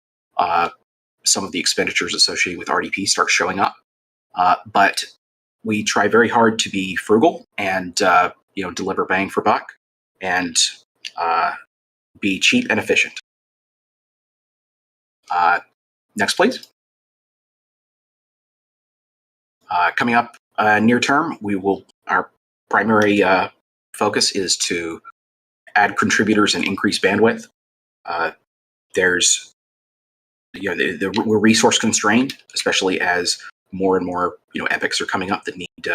some of the expenditures associated with RDP start showing up. But we try very hard to be frugal and deliver bang for buck and be cheap and efficient. Next, please. Coming up near term, our primary focus is to add contributors and increase bandwidth. We're resource constrained, especially as more and more epics are coming up that need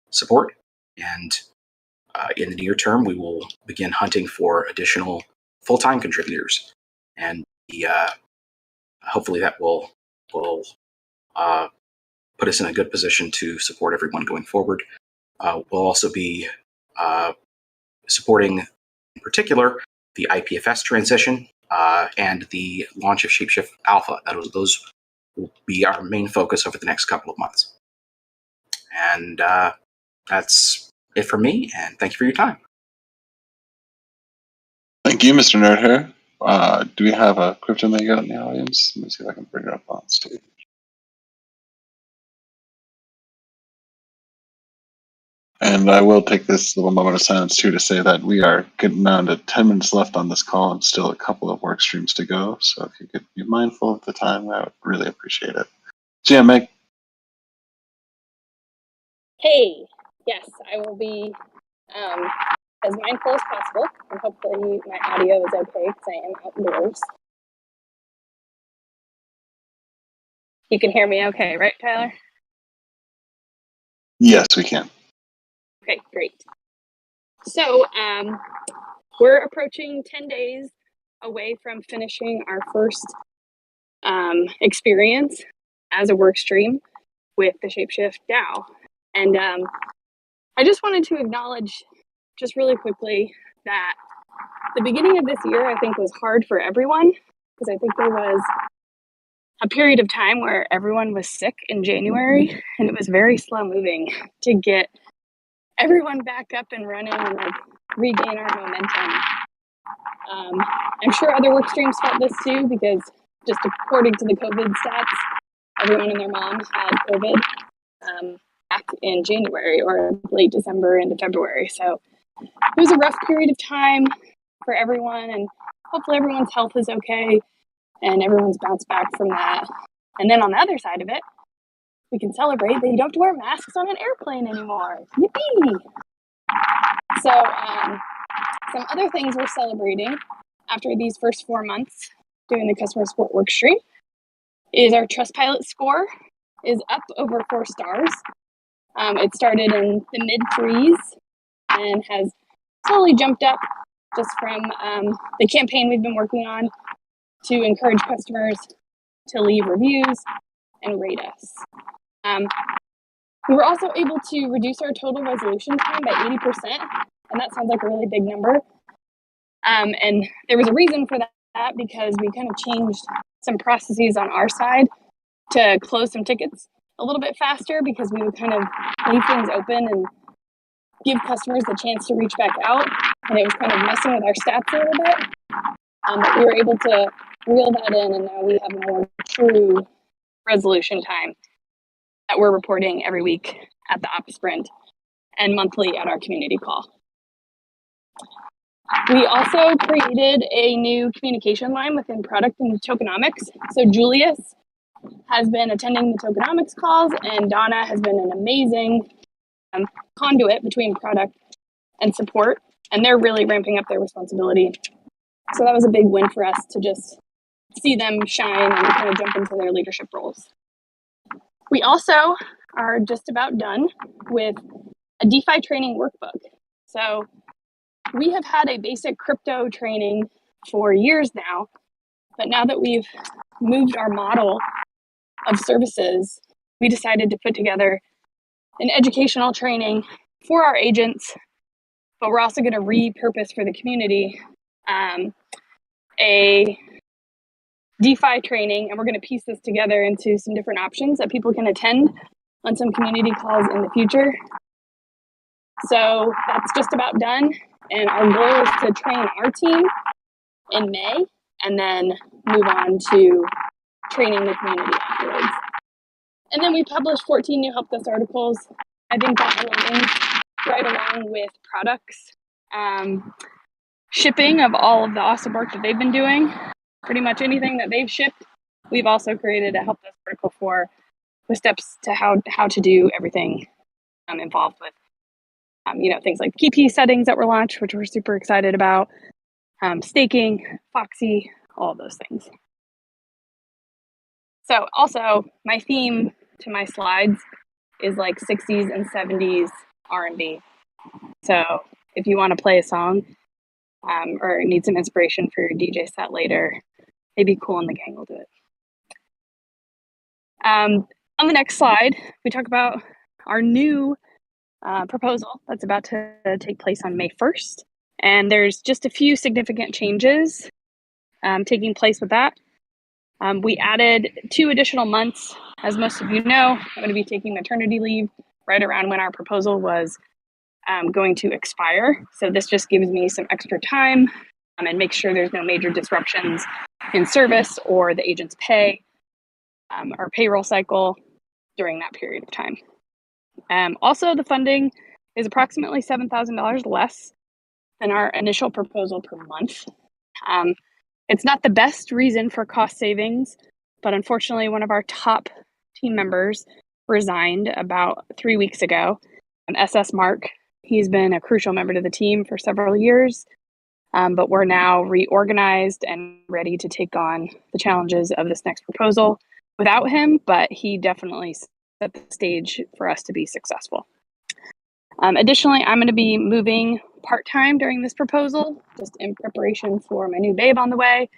support. And in the near term, we will begin hunting for additional full-time contributors, and hopefully that will put us in a good position to support everyone going forward. We'll also be supporting, in particular, the IPFS transition and the launch of ShapeShift Alpha. Those will be our main focus over the next couple of months. And that's it for me, and thank you for your time. Thank you, Mr. Nerdhair. Do we have a crypto mega in the audience? Let me see if I can bring it up on stage. And I will take this little moment of silence too to say that we are getting down to 10 minutes left on this call and still a couple of work streams to go. So if you could be mindful of the time, I would really appreciate it. GM, Meg. Hey, yes, I will be as mindful as possible, and hopefully my audio is okay because I am outdoors. You can hear me okay, right, Tyler? Yes, we can. Okay, great. So we're approaching 10 days away from finishing our first experience as a work stream with the ShapeShift DAO. And I just wanted to acknowledge just really quickly that the beginning of this year, I think, was hard for everyone because I think there was a period of time where everyone was sick in January, and it was very slow moving to get everyone back up and running and like regain our momentum. I'm sure other work streams felt this too, because just according to the COVID stats, everyone and their mom had COVID back in January or late December into February. So it was a rough period of time for everyone, and hopefully everyone's health is okay and everyone's bounced back from that. And then on the other side of it, we can celebrate that you don't have to wear masks on an airplane anymore. Yippee! So some other things we're celebrating after these first 4 months doing the customer support work stream is our Trustpilot score is up over 4 stars. It started in the mid 3s and has slowly jumped up just from the campaign we've been working on to encourage customers to leave reviews and rate us. We were also able to reduce our total resolution time by 80%, and that sounds like a really big number. And there was a reason for that, because we kind of changed some processes on our side to close some tickets a little bit faster, because we would kind of leave things open and give customers the chance to reach back out, and it was kind of messing with our stats a little bit. But we were able to reel that in, and now we have a more true resolution time that we're reporting every week at the ops sprint and monthly at our community call. We also created a new communication line within product and tokenomics. So Julius has been attending the tokenomics calls, and Donna has been an amazing conduit between product and support, and they're really ramping up their responsibility. So that was a big win for us to just see them shine and kind of jump into their leadership roles. We also are just about done with a DeFi training workbook. So we have had a basic crypto training for years now, but now that we've moved our model of services, we decided to put together an educational training for our agents, but we're also going to repurpose for the community a DeFi training, and we're going to piece this together into some different options that people can attend on some community calls in the future. So that's just about done, and our goal is to train our team in May and then move on to training the community afterwards. And then we published 14 new help desk articles. I think that aligns right along with products shipping of all of the awesome work that they've been doing. Pretty much anything that they've shipped, we've also created a help desk article for, with steps to how to do everything involved with things like key settings that were launched, which we're super excited about, staking, Foxy, all of those things. So also my theme to my slides is like 60s and 70s R&B. So if you want to play a song or need some inspiration for your DJ set later, maybe Cool and the Gang will do it. On the next slide, we talk about our new proposal that's about to take place on May 1st. And there's just a few significant changes taking place with that. We added 2 additional months. As most of you know, I'm going to be taking maternity leave right around when our proposal was going to expire. So this just gives me some extra time and makes sure there's no major disruptions in service or the agent's pay or payroll cycle during that period of time. Also, the funding is approximately $7,000 less than our initial proposal per month. It's not the best reason for cost savings, but unfortunately, one of our top team members resigned about 3 weeks ago. SS Mark, he's been a crucial member to the team for several years, but we're now reorganized and ready to take on the challenges of this next proposal without him, but he definitely set the stage for us to be successful. Additionally, I'm going to be moving part-time during this proposal, just in preparation for my new babe on the way.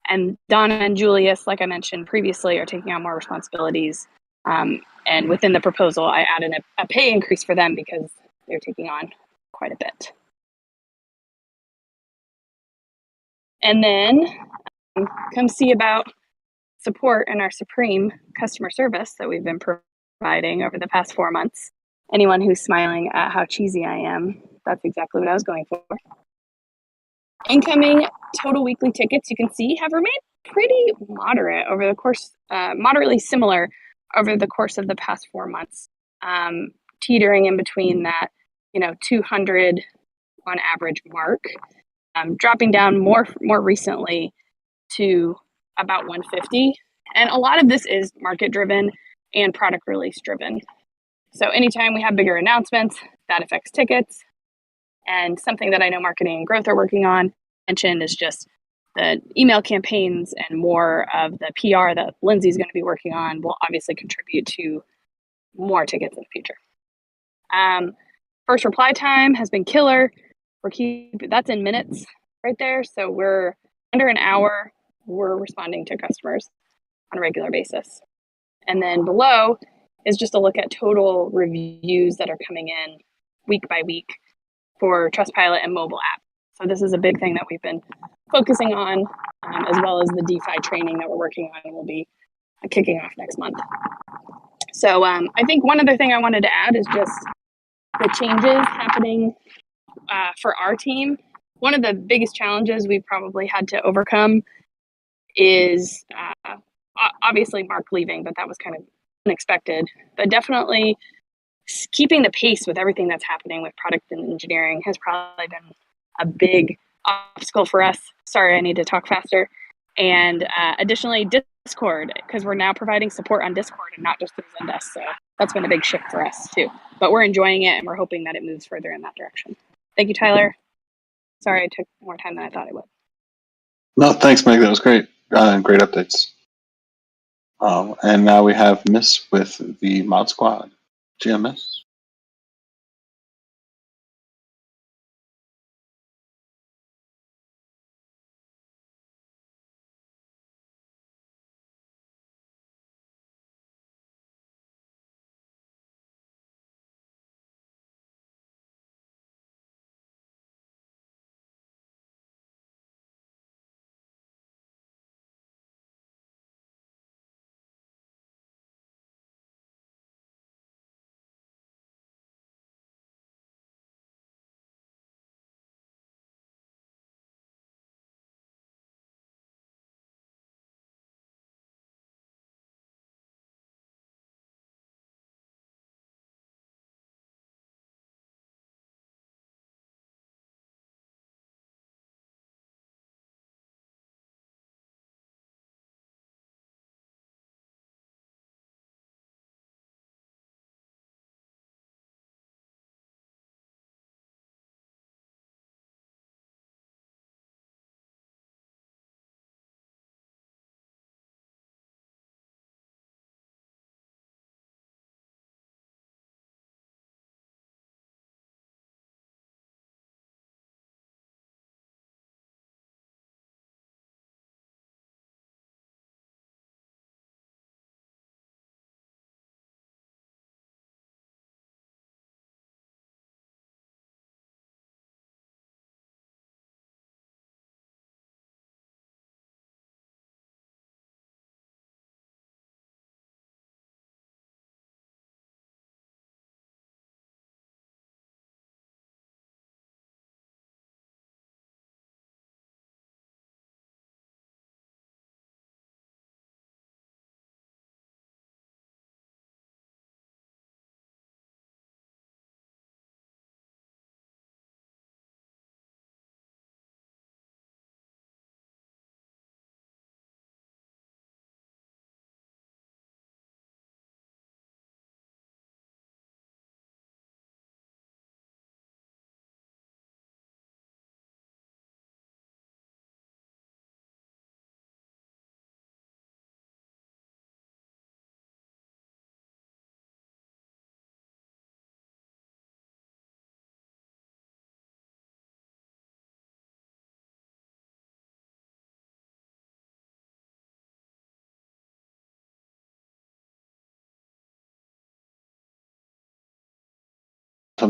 And Donna and Julius, like I mentioned previously, are taking on more responsibilities. And within the proposal, I added a pay increase for them because they're taking on quite a bit. And then come see about support and our supreme customer service that we've been providing over the past 4 months. Anyone who's smiling at how cheesy I am, that's exactly what I was going for. Incoming total weekly tickets, you can see, have remained pretty moderate over the course, moderately similar over the course of the past 4 months, teetering in between that, 200 on average mark, dropping down more recently to about 150. And a lot of this is market driven and product release driven. So anytime we have bigger announcements, that affects tickets. And something that I know marketing and growth are working on, mentioned, is just the email campaigns and more of the PR that Lindsay's going to be working on will obviously contribute to more tickets in the future. First reply time has been killer. That's in minutes right there. So we're under an hour. We're responding to customers on a regular basis. And then below is just a look at total reviews that are coming in week by week for Trustpilot and mobile app. So this is a big thing that we've been focusing on, as well as the DeFi training that we're working on and will be kicking off next month. So I think one other thing I wanted to add is just the changes happening for our team. One of the biggest challenges we've probably had to overcome is obviously Mark leaving, but that was kind of unexpected. But definitely keeping the pace with everything that's happening with product and engineering has probably been a big obstacle for us. Sorry, I need to talk faster. And additionally, Discord, because we're now providing support on Discord and not just through Zendesk. So that's been a big shift for us too. But we're enjoying it and we're hoping that it moves further in that direction. Thank you, Tyler. Sorry, I took more time than I thought it would. No, thanks, Meg. That was great. Great updates. And now we have Miss with the Mod Squad. GMS.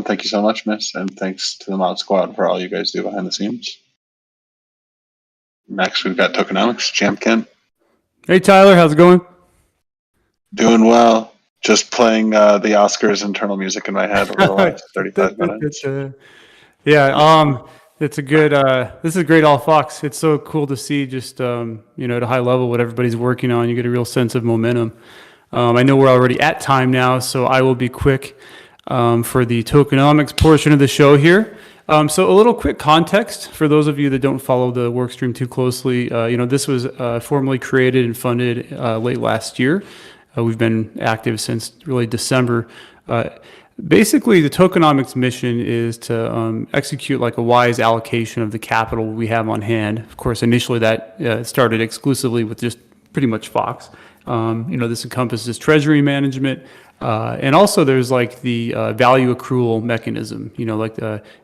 Thank you so much, Miss, and thanks to the Mod Squad for all you guys do behind the scenes. Next, we've got Tokenomics, Champ Ken. Hey, Tyler, how's it going? Doing well. Just playing the Oscars internal music in my head over the last 35 minutes. Yeah, it's a good. This is great, All Fox. It's so cool to see just at a high level what everybody's working on. You get a real sense of momentum. I know we're already at time now, so I will be quick for the tokenomics portion of the show here. So a little quick context for those of you that don't follow the workstream too closely. This was formally created and funded late last year. We've been active since really December. Basically, the tokenomics mission is to execute like a wise allocation of the capital we have on hand. Of course, initially that started exclusively with just pretty much Fox. This encompasses treasury management, and also there's like the value accrual mechanism, like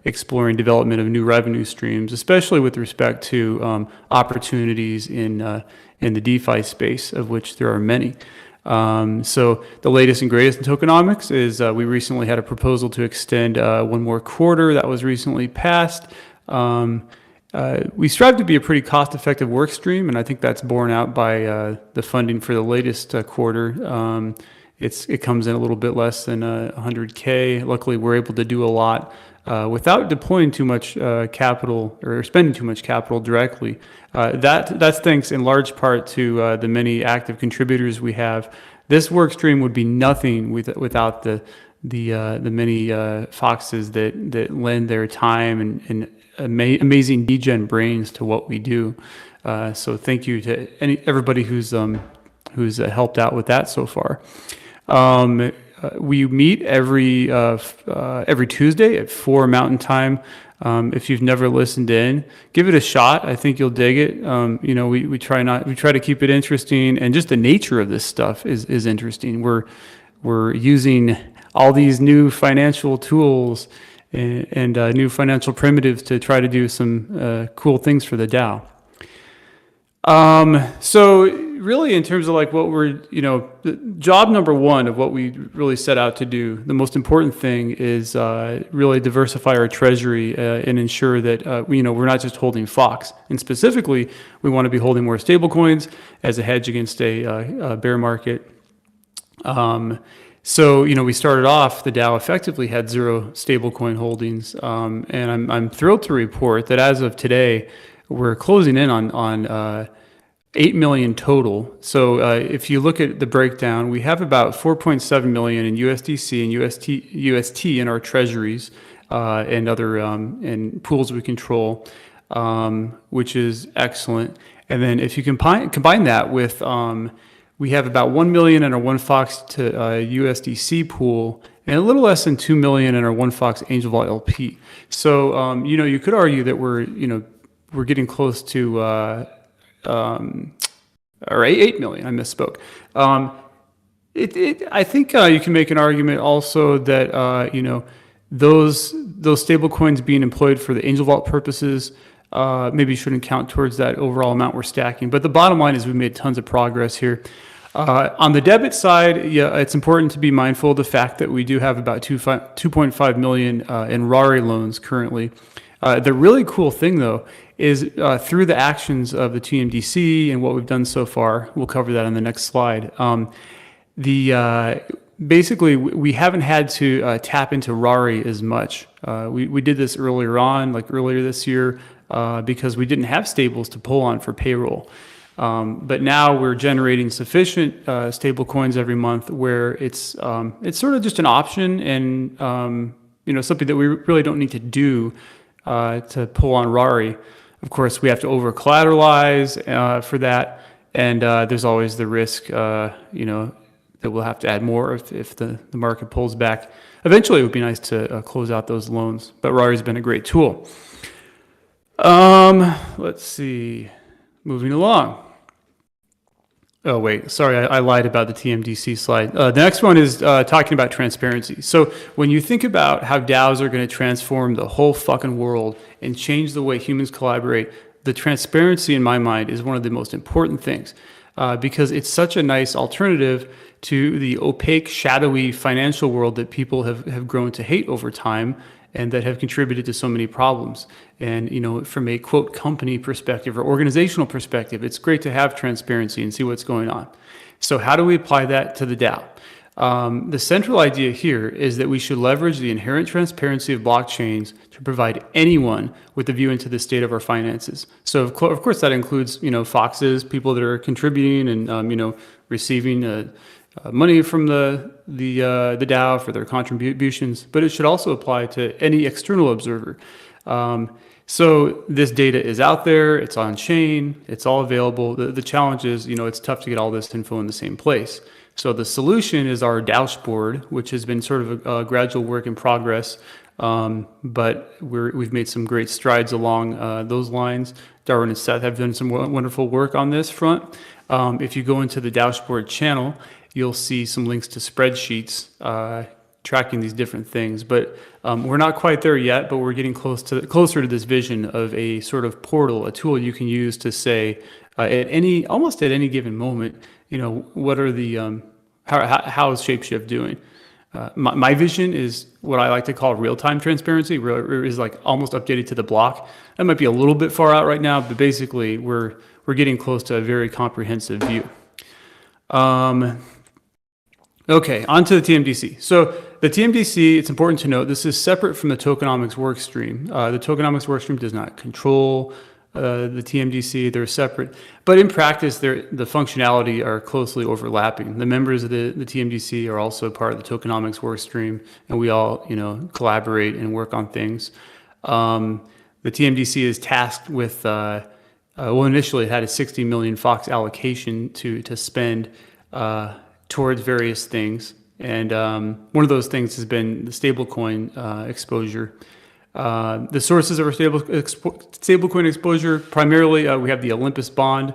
exploring development of new revenue streams, especially with respect to opportunities in the DeFi space, of which there are many. So the latest and greatest in tokenomics is we recently had a proposal to extend one more quarter that was recently passed. We strive to be a pretty cost-effective work stream, and I think that's borne out by the funding for the latest quarter. It comes in a little bit less than 100K. Luckily, we're able to do a lot without deploying too much capital or spending too much capital directly. That's thanks in large part to the many active contributors we have. This work stream would be nothing without the many foxes that lend their time and amazing degen brains to what we do. So thank you to everybody who's helped out with that so far. We meet every Tuesday at 4 Mountain Time. If you've never listened in, give it a shot. I think you'll dig it. We try to keep it interesting, and just the nature of this stuff is interesting. We're using all these new financial tools and new financial primitives to try to do some cool things for the DAO. So really, in terms of like what we're, job number one of what we really set out to do, the most important thing is really diversify our treasury and ensure that we're not just holding Fox. And specifically, we want to be holding more stablecoins as a hedge against a bear market. So we started off, the DAO effectively had 0 stablecoin holdings, and I'm thrilled to report that as of today, we're closing in on 8 million total. So if you look at the breakdown, we have about 4.7 million in USDC and UST in our treasuries and other and pools we control, which is excellent. And then if you combine that with we have about 1 million in our One Fox to USDC pool, and a little less than 2 million in our One Fox Angel Vault LP. So you could argue that we're getting close to or 8 million. I misspoke. I think you can make an argument also that those stable coins being employed for the Angel Vault purposes maybe shouldn't count towards that overall amount we're stacking. But the bottom line is we've made tons of progress here. On the debit side, it's important to be mindful of the fact that we do have about 2.5 million in Rari loans currently. The really cool thing, though, is through the actions of the TMDC and what we've done so far, we'll cover that on the next slide. Basically, we haven't had to tap into Rari as much. We did this earlier this year, because we didn't have stables to pull on for payroll. But now we're generating sufficient stable coins every month where it's sort of just an option and something that we really don't need to do to pull on Rari. Of course, we have to over collateralize for that, and there's always the risk, that we'll have to add more if the market pulls back. Eventually, it would be nice to close out those loans, but Rari's been a great tool. Let's see, moving along. Oh, wait, sorry, I lied about the TMDC slide. The next one is talking about transparency. So when you think about how DAOs are going to transform the whole fucking world and change the way humans collaborate, the transparency in my mind is one of the most important things because it's such a nice alternative to the opaque, shadowy financial world that people have grown to hate over time. and that have contributed to so many problems. And, you know, from a quote company perspective or organizational perspective, it's great to have transparency and see what's going on. So how do we apply that to the DAO? The central idea here is that we should leverage the inherent transparency of blockchains to provide anyone with a view into the state of our finances. So of course that includes, you know, Foxes, people that are contributing and, you know, receiving money from the DAO for their contributions, but it should also apply to any external observer. So this data is out there, it's on chain, it's all available. The challenge is, you know, it's tough to get all this info in the same place. So the solution is our dashboard, which has been sort of a gradual work in progress, but we've made some great strides along those lines. Darwin and Seth have done some wonderful work on this front. If you go into the dashboard channel, you'll see some links to spreadsheets tracking these different things. But we're not quite there yet, but we're getting closer to this vision of a sort of portal, a tool you can use to say almost at any given moment, you know, what are the how is Shapeshift doing? My vision is what I like to call real-time transparency, where it is like almost updated to the block. That might be a little bit far out right now, but basically we're getting close to a very comprehensive view. Okay, on to the TMDC. So the TMDC, it's important to note, this is separate from the tokenomics workstream. The tokenomics workstream does not control the TMDC, they're separate. But in practice, the functionality are closely overlapping. The members of the TMDC are also part of the tokenomics workstream, and we all, you know, collaborate and work on things. The TMDC is tasked with, well, initially it had a 60 million Fox allocation to spend towards various things. And one of those things has been the stablecoin exposure. The sources of our stablecoin exposure, primarily we have the Olympus bond,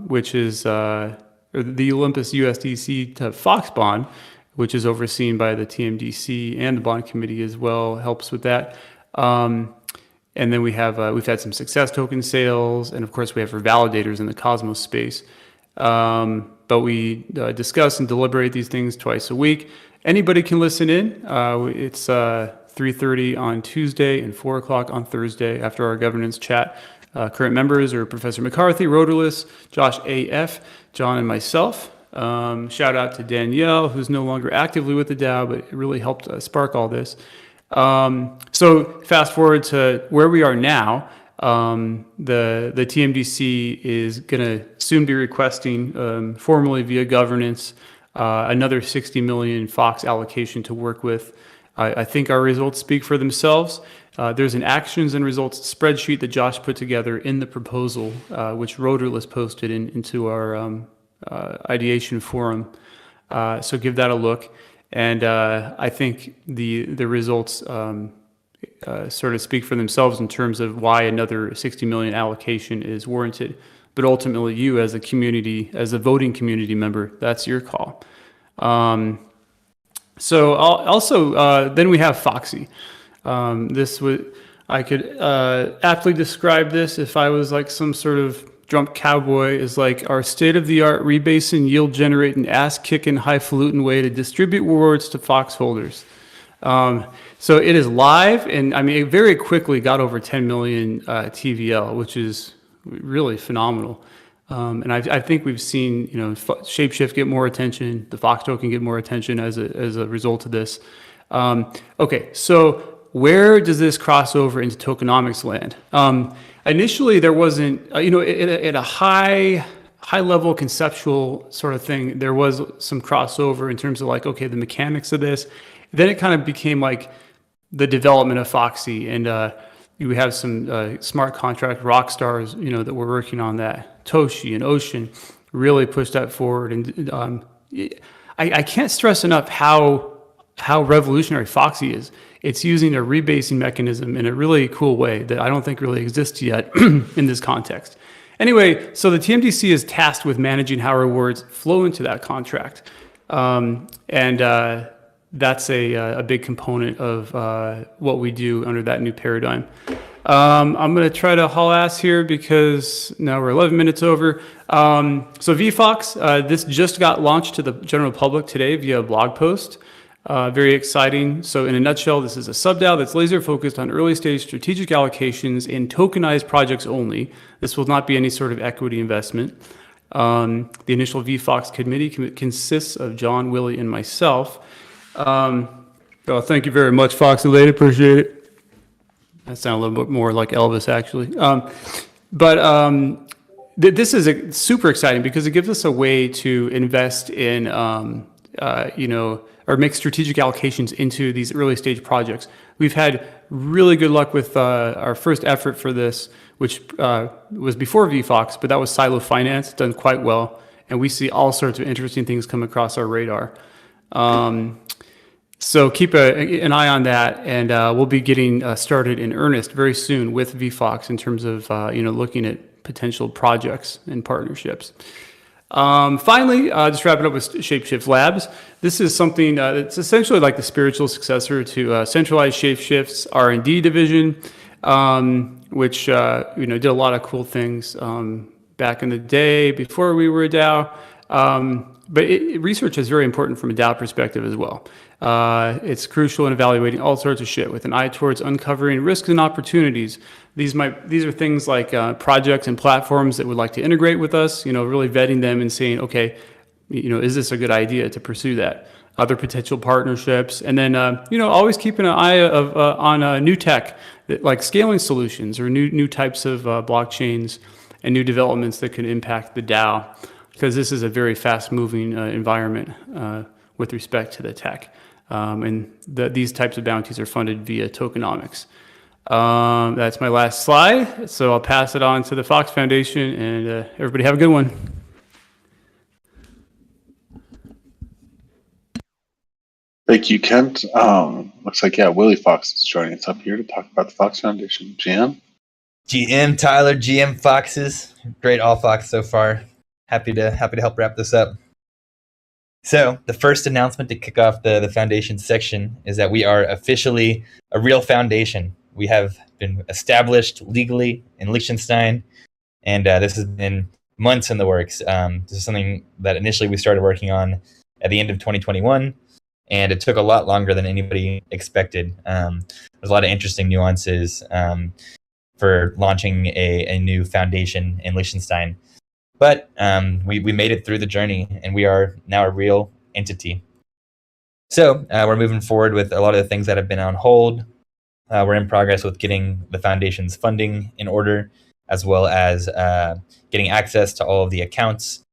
which is or the Olympus USDC to Fox bond, which is overseen by the TMDC and the bond committee as well, helps with that. And then we've had some success token sales, and of course we have our validators in the Cosmos space. But we discuss and deliberate these things twice a week. Anybody can listen in. It's 3:30 on Tuesday and 4 o'clock on Thursday after our governance chat. Current members are Professor McCarthy, Roderless, Josh A.F., John, and myself. Shout out to Danielle, who's no longer actively with the DAO, but it really helped spark all this. So fast forward to where we are now. The TMDC is going to soon be requesting formally via governance another 60 million Fox allocation to work with. I think our results speak for themselves. There's an actions and results spreadsheet that Josh put together in the proposal, which Roderless posted into our ideation forum. So give that a look. And I think the results sort of speak for themselves in terms of why another 60 million allocation is warranted. But ultimately, you as a community, as a voting community member, that's your call. So then we have Foxy. I could aptly describe this if I was like some sort of drunk cowboy, is like our state-of-the-art rebasing, yield generating, ass-kicking, highfalutin way to distribute rewards to Fox holders. So it is live, and I mean, it very quickly got over 10 million TVL, which is really phenomenal. And I think we've seen, you know, Shapeshift get more attention, the Fox token get more attention as a result of this. Okay, so where does this cross over into tokenomics land? Initially, there wasn't, you know, at a high level conceptual sort of thing, there was some crossover in terms of like, okay, the mechanics of this. Then it kind of became like the development of Foxy, and we have some smart contract rock stars, you know, that were working on that. Toshi and Ocean really pushed that forward, and I can't stress enough how revolutionary Foxy is. It's using a rebasing mechanism in a really cool way that I don't think really exists yet in this context. Anyway, so the TMDC is tasked with managing how rewards flow into that contract, and that's a big component of what we do under that new paradigm. I'm going to try to haul ass here because now we're 11 minutes over. So VFox, this just got launched to the general public today via a blog post. Very exciting. So in a nutshell, this is a sub-DAO that's laser focused on early stage strategic allocations in tokenized projects only. This will not be any sort of equity investment. The initial VFox committee consists of John, Willie, and myself. Thank you very much, Fox and Lady. Appreciate it. That sounded a little bit more like Elvis, actually. This is super exciting because it gives us a way to invest in, or make strategic allocations into these early stage projects. We've had really good luck with our first effort for this, which was before VFox, but that was Silo Finance, done quite well. And we see all sorts of interesting things come across our radar. So keep an eye on that, and we'll be getting started in earnest very soon with VFox in terms of looking at potential projects and partnerships. Finally, just wrapping up with Shapeshift Labs. This is something that's essentially like the spiritual successor to centralized Shapeshift's R&D division, which did a lot of cool things back in the day before we were a DAO. But research is very important from a DAO perspective as well. It's crucial in evaluating all sorts of shit with an eye towards uncovering risks and opportunities. These are things like projects and platforms that would like to integrate with us, really vetting them and saying, okay, is this a good idea to pursue that? Other potential partnerships. And then, always keeping an eye on new tech, like scaling solutions or new types of blockchains and new developments that can impact the DAO, because this is a very fast-moving environment with respect to the tech. And these types of bounties are funded via tokenomics. That's my last slide. So I'll pass it on to the Fox Foundation, and everybody have a good one. Thank you, Kent. Looks like, Willie Fox is joining us up here to talk about the Fox Foundation. GM Tyler, GM Foxes. Great all Fox so far. Happy to help wrap this up. So the first announcement to kick off the foundation section is that we are officially a real foundation. We have been established legally in Liechtenstein, and this has been months in the works. This is something that initially we started working on at the end of 2021, and it took a lot longer than anybody expected. There's a lot of interesting nuances for launching a new foundation in Liechtenstein. But we made it through the journey, and we are now a real entity. So we're moving forward with a lot of the things that have been on hold. We're in progress with getting the foundation's funding in order, as well as getting access to all of the accounts,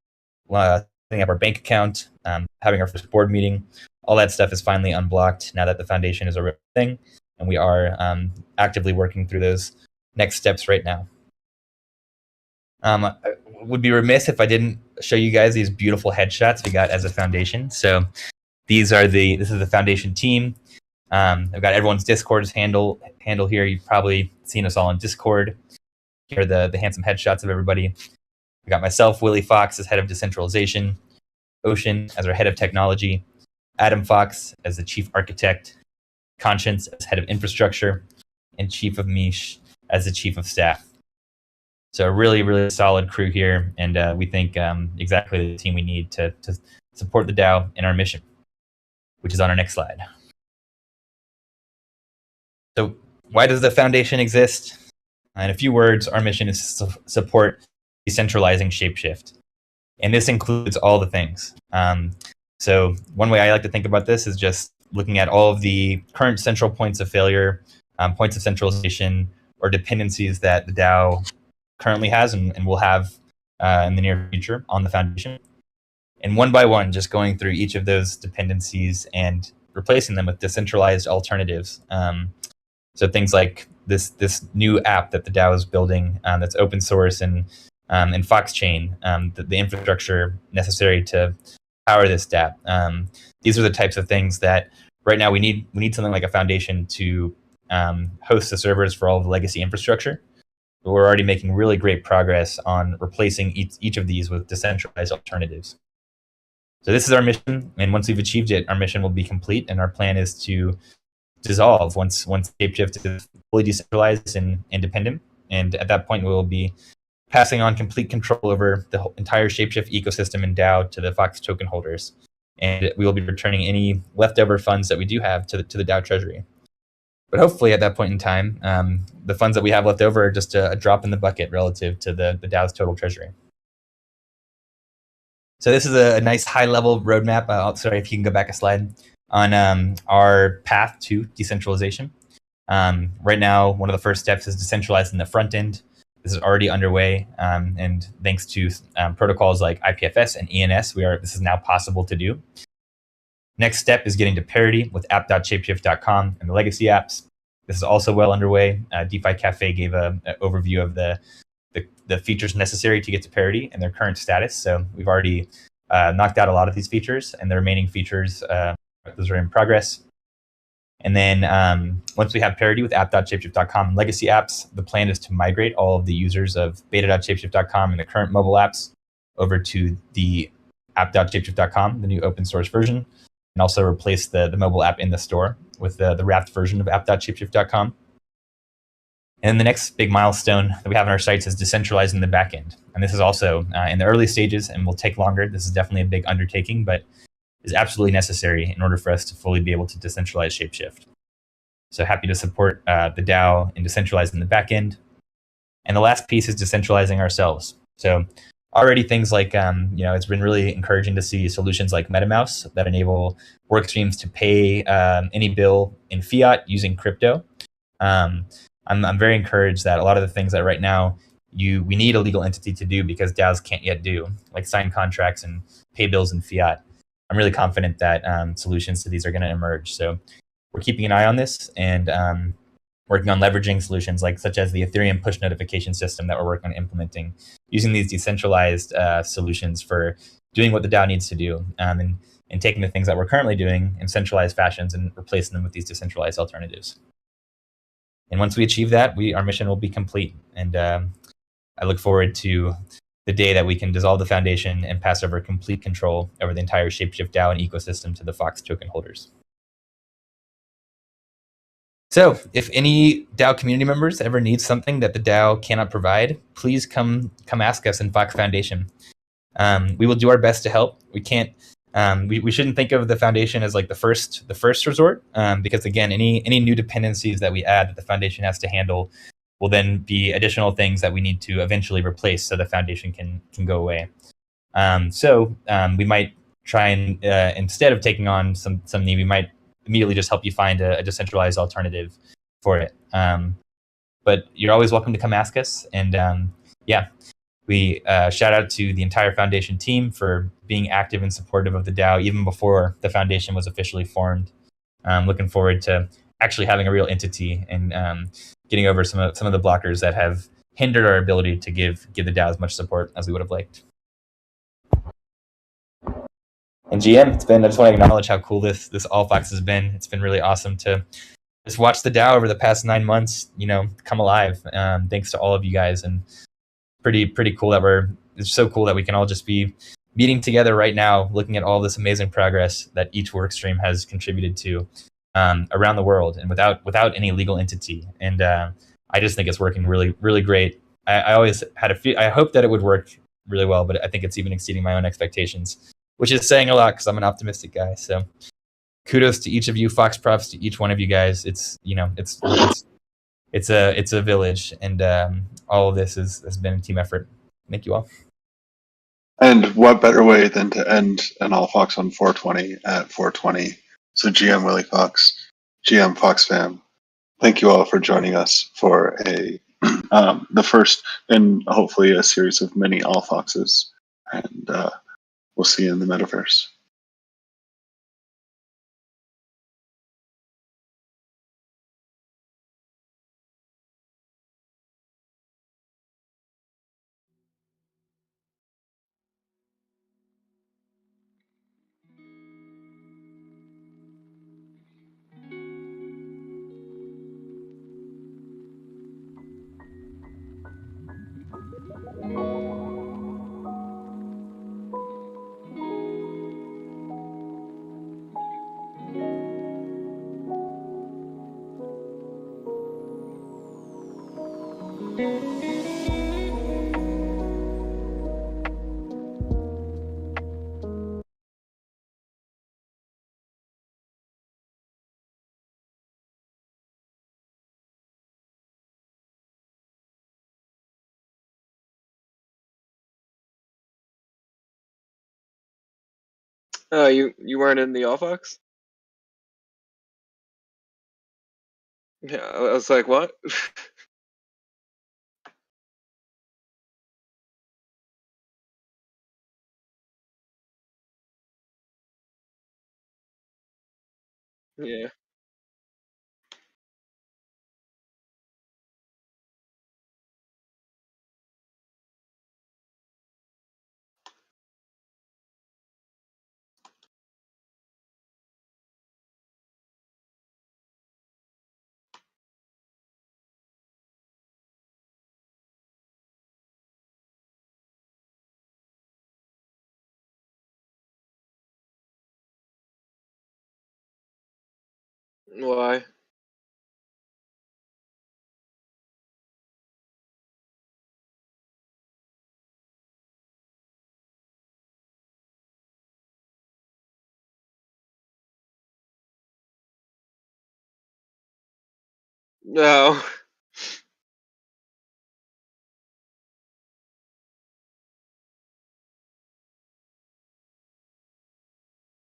setting up our bank account, having our first board meeting. All that stuff is finally unblocked now that the foundation is a real thing, and we are actively working through those next steps right now. I would be remiss if I didn't show you guys these beautiful headshots we got as a foundation. So this is the foundation team. I've got everyone's Discord's handle here. You've probably seen us all on Discord. Here are the handsome headshots of everybody. We got myself, Willie Fox, as head of decentralization, Ocean as our head of technology, Adam Fox as the chief architect, Conscience as head of infrastructure, and Chief of Mish as the chief of staff. So a really, really solid crew here, and we think exactly the team we need to support the DAO in our mission, which is on our next slide. So why does the foundation exist? In a few words, our mission is to support decentralizing Shapeshift. And this includes all the things. So one way I like to think about this is just looking at all of the current central points of failure, points of centralization, or dependencies that the DAO currently has and will have in the near future on the foundation. And one by one, just going through each of those dependencies and replacing them with decentralized alternatives. So things like this new app that the DAO is building that's open source and Fox Chain, the infrastructure necessary to power this DApp. These are the types of things that right now we need something like a foundation to host the servers for all of the legacy infrastructure. But we're already making really great progress on replacing each of these with decentralized alternatives. So this is our mission, and once we've achieved it, our mission will be complete, and our plan is to dissolve once Shapeshift is fully decentralized and independent. And at that point, we will be passing on complete control over the entire Shapeshift ecosystem and DAO to the Fox token holders. and we will be returning any leftover funds that we do have to the DAO treasury. But hopefully at that point in time, the funds that we have left over are just a drop in the bucket relative to the DAO's total treasury. So this is a nice high-level roadmap. Sorry, if you can go back a slide, on our path to decentralization. Right now, one of the first steps is decentralizing the front end. This is already underway, and thanks to protocols like IPFS and ENS, this is now possible to do. Next step is getting to parity with app.shapeshift.com and the legacy apps. This is also well underway. DeFi Cafe gave an overview of the features necessary to get to parity and their current status. So we've already knocked out a lot of these features, and the remaining features, those are in progress. And then once we have parity with app.shapeshift.com and legacy apps, the plan is to migrate all of the users of beta.shapeshift.com and the current mobile apps over to the app.shapeshift.com, the new open source version, and also replace the mobile app in the store with the wrapped version of app.shapeshift.com. And the next big milestone that we have in our sights is decentralizing the back end. And this is also in the early stages and will take longer. This is definitely a big undertaking, but is absolutely necessary in order for us to fully be able to decentralize Shapeshift. So happy to support the DAO in decentralizing the back end. And the last piece is decentralizing ourselves. So already things like, it's been really encouraging to see solutions like MetaMouse that enable work streams to pay any bill in fiat using crypto. I'm very encouraged that a lot of the things that right now we need a legal entity to do because DAOs can't yet do, like sign contracts and pay bills in fiat. I'm really confident that solutions to these are going to emerge. So we're keeping an eye on this and working on leveraging solutions such as the Ethereum push notification system that we're working on implementing, using these decentralized solutions for doing what the DAO needs to do, and taking the things that we're currently doing in centralized fashions and replacing them with these decentralized alternatives. And once we achieve that, our mission will be complete. And I look forward to the day that we can dissolve the foundation and pass over complete control over the entire Shapeshift DAO and ecosystem to the Fox token holders. So if any DAO community members ever need something that the DAO cannot provide, please come ask us in Fox Foundation. We will do our best to help. We can't. We shouldn't think of the foundation as the first resort, because again, any new dependencies that we add that the foundation has to handle will then be additional things that we need to eventually replace so the foundation can go away. So we might try and instead of taking on some need, we might immediately just help you find a decentralized alternative for it. But you're always welcome to come ask us. And we shout out to the entire foundation team for being active and supportive of the DAO even before the foundation was officially formed. Looking forward to actually having a real entity and getting over some of the blockers that have hindered our ability to give the DAO as much support as we would have liked. And GM, I just want to acknowledge how cool this All Fox has been. It's been really awesome to just watch the DAO over the past 9 months, come alive. Thanks to all of you guys, and pretty cool that it's so cool that we can all just be meeting together right now, looking at all this amazing progress that each work stream has contributed to around the world, and without any legal entity. And I just think it's working really, really great. I always had I hope that it would work really well, but I think it's even exceeding my own expectations, which is saying a lot because I'm an optimistic guy. So kudos to each of you, Fox props to each one of you guys. It's a village, and all of this has been a team effort. Thank you all. And what better way than to end an All Fox on 420 at 420? So GM Willie Fox, GM Fox fam, thank you all for joining us for the first and hopefully a series of many All Foxes. And we'll see you in the metaverse. Oh, you weren't in the All Fox? Yeah, I was like, what? Yeah. Why? No.